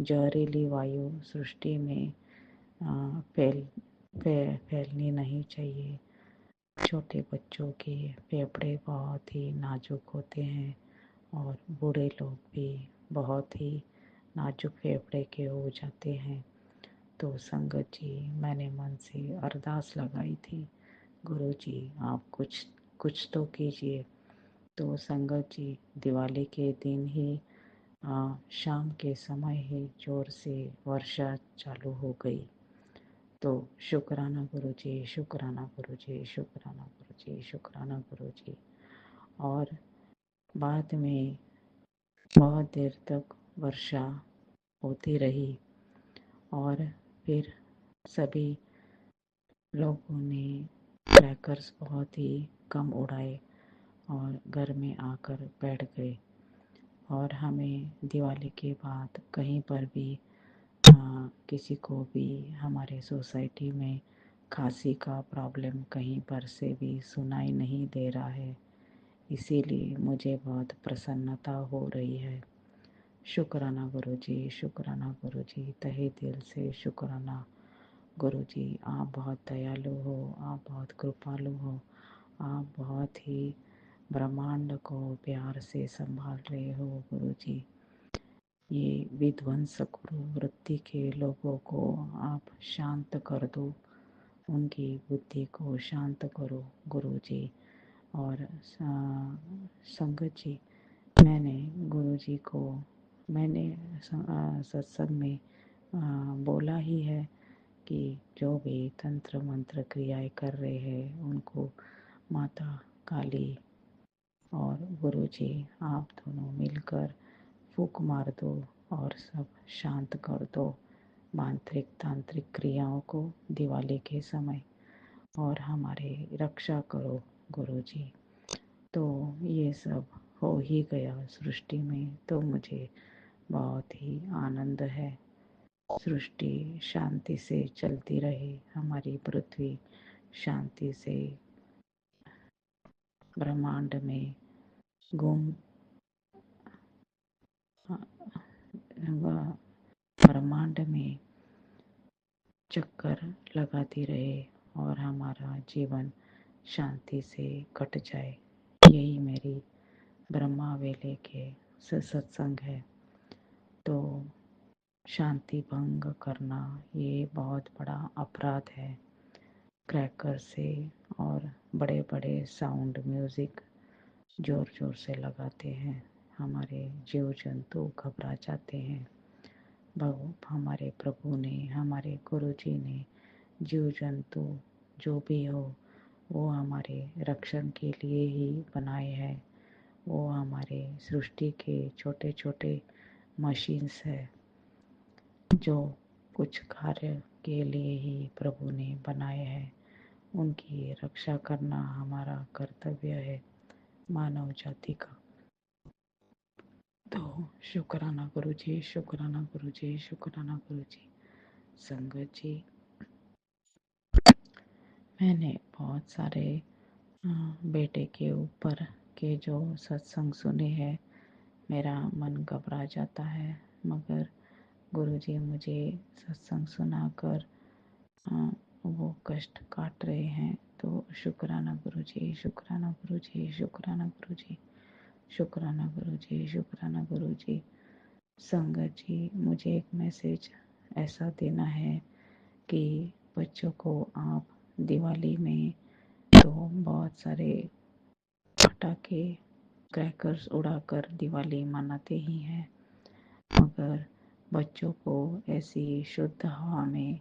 जहरीली वायु सृष्टि में फैलनी नहीं चाहिए। छोटे बच्चों के फेफड़े बहुत ही नाजुक होते हैं और बूढ़े लोग भी बहुत ही नाजुक फेफड़े के हो जाते हैं। तो संगत जी, मैंने मन से अरदास लगाई थी, गुरुजी आप कुछ तो कीजिए। तो संगत जी, दिवाली के दिन ही शाम के समय ही जोर से वर्षा चालू हो गई। तो शुक्राना गुरुजी, शुक्राना गुरुजी, शुक्राना गुरुजी, शुक्राना गुरुजी। और बाद में बहुत देर तक वर्षा होती रही और फिर सभी लोगों ने क्रैकर्स बहुत ही कम उड़ाए और घर में आकर बैठ गए। और हमें दिवाली के बाद कहीं पर भी किसी को भी हमारे सोसाइटी में खांसी का प्रॉब्लम कहीं पर से भी सुनाई नहीं दे रहा है। इसीलिए मुझे बहुत प्रसन्नता हो रही है। शुक्राना गुरुजी, शुक्राना गुरुजी, तहे दिल से शुक्राना गुरुजी। आप बहुत दयालु हो, आप बहुत कृपालु हो, आप बहुत ही ब्रह्मांड को प्यार से संभाल रहे हो गुरुजी। ये विध्वंसक वृत्ति के लोगों को आप शांत कर दो, उनकी बुद्धि को शांत करो गुरुजी। और संगत जी, मैंने गुरुजी को सत्संग में बोला ही है कि जो भी तंत्र मंत्र क्रियाएं कर रहे हैं उनको माता काली और गुरुजी आप दोनों मिलकर फूंक मार दो और सब शांत कर दो मांत्रिक तांत्रिक क्रियाओं को दिवाली के समय, और हमारे रक्षा करो गुरुजी। तो ये सब हो ही गया सृष्टि में, तो मुझे बहुत ही आनंद है। सृष्टि शांति से चलती रहे, हमारी पृथ्वी शांति से ब्रह्मांड में ब्रह्मांड में चक्कर लगाती रहे और हमारा जीवन शांति से कट जाए। यही मेरी ब्रह्मा वेले के सत्संग है। तो शांति भंग करना ये बहुत बड़ा अपराध है। क्रैकर से और बड़े बड़े साउंड म्यूज़िक ज़ोर ज़ोर से लगाते हैं, हमारे जीव जंतु घबरा जाते हैं। हमारे प्रभु ने, हमारे गुरुजी ने जीव जंतु जो भी हो वो हमारे रक्षण के लिए ही बनाए हैं। वो हमारे सृष्टि के छोटे छोटे मशीन्स है जो कुछ कार्य के लिए ही प्रभु ने बनाए हैं। उनकी रक्षा करना हमारा कर्तव्य है मानव जाति का। तो शुक्राना गुरुजी, शुक्राना गुरुजी, शुक्राना गुरुजी। संगत जी, मैंने बहुत सारे बेटे के ऊपर के जो सत्संग सुने हैं, मेरा मन घबरा जाता है, मगर गुरुजी मुझे सत्संग सुनाकर वो कष्ट काट रहे हैं, तो शुक्राना गुरुजी, शुक्राना गुरुजी, शुक्राना गुरुजी, शुक्राना गुरुजी, शुक्राना गुरुजी। संगत जी, मुझे एक मैसेज ऐसा देना है कि बच्चों को आप दिवाली में तो बहुत सारे पटाखे क्रैकर्स उड़ाकर दिवाली मनाते ही हैं, मगर बच्चों को ऐसी शुद्ध हवा में,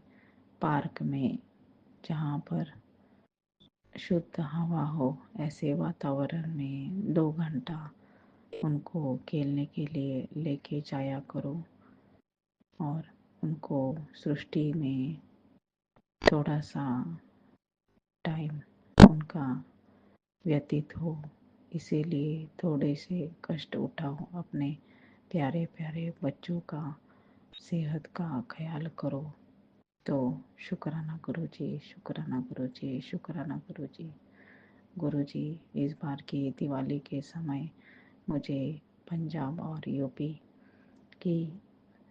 पार्क में, जहाँ पर शुद्ध हवा हो, ऐसे वातावरण में 2 घंटा उनको खेलने के लिए लेके जाया करो और उनको सृष्टि में थोड़ा सा टाइम उनका व्यतीत हो, इसीलिए थोड़े से कष्ट उठाओ, अपने प्यारे प्यारे बच्चों का सेहत का ख्याल करो। तो शुक्राना गुरुजी, शुक्राना गुरुजी, शुक्राना गुरुजी। गुरुजी, इस बार की दिवाली के समय मुझे पंजाब और यूपी की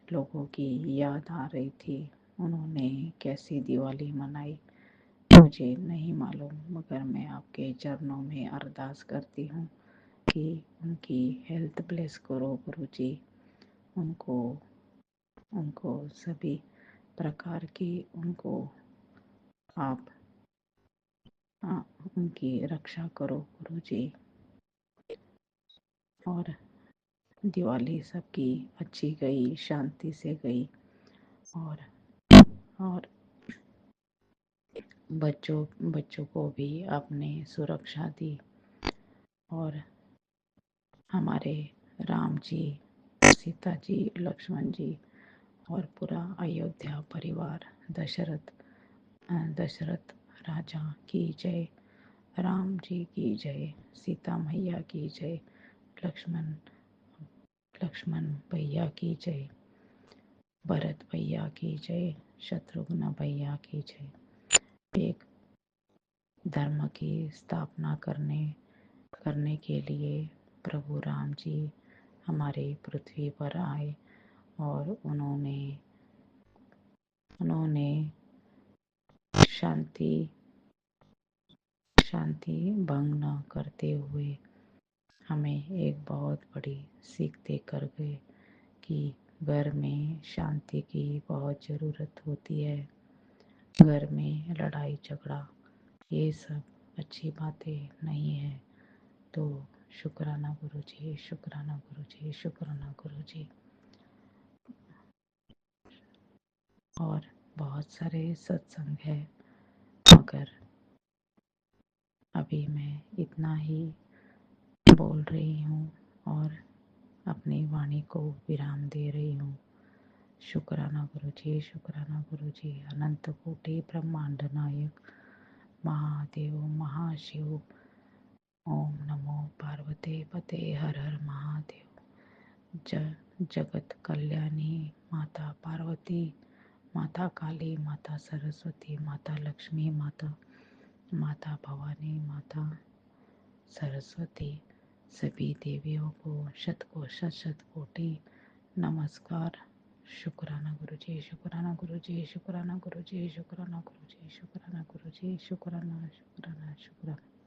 लोगों की याद आ रही थी। उन्होंने कैसी दिवाली मनाई मुझे नहीं मालूम, मगर मैं आपके चरणों में अरदास करती हूँ कि उनकी हेल्थ ब्लेस करो गुरुजी। उनको सभी प्रकार की आप उनकी रक्षा करो गुरुजी। और दिवाली सबकी अच्छी गई, शांति से गई, और बच्चों को भी आपने सुरक्षा दी, और हमारे राम जी, सीता जी, लक्ष्मण जी और पूरा अयोध्या परिवार, दशरथ राजा की जय, राम जी की जय, सीता मैया की जय, लक्ष्मण भैया की जय, भरत भैया की जय, शत्रुघ्न भैया की जय। एक धर्म की स्थापना करने के लिए प्रभु राम जी हमारे पृथ्वी पर आए, और उन्होंने शांति भंग न करते हुए हमें एक बहुत बड़ी सीख देकर गए कि घर में शांति की बहुत ज़रूरत होती है। घर में लड़ाई झगड़ा ये सब अच्छी बातें नहीं है। तो शुक्राना गुरुजी, शुक्राना गुरुजी, शुक्राना गुरुजी। और बहुत सारे सत्संग है, मगर अभी मैं इतना ही बोल रही हूँ और अपनी वाणी को विराम दे रही हूँ। शुक्राना गुरुजी, शुक्राना गुरुजी। अनंत कोटि ब्रह्मांड नायक महादेव महाशिव, ओम नमो पार्वते पते, हर हर महादेव। जगत कल्याणी माता पार्वती, माता काली, माता सरस्वती, माता लक्ष्मी, माता भवानी, माता सरस्वती, सभी देवियों को शत कोटि नमस्कार। शुक्राना गुरुजी, शुक्राना गुरुजी, शुक्राना गुरुजी, शुक्राना गुरुजी, शुक्राना गुरुजी, शुक्राना शुक्राना शुक्राना।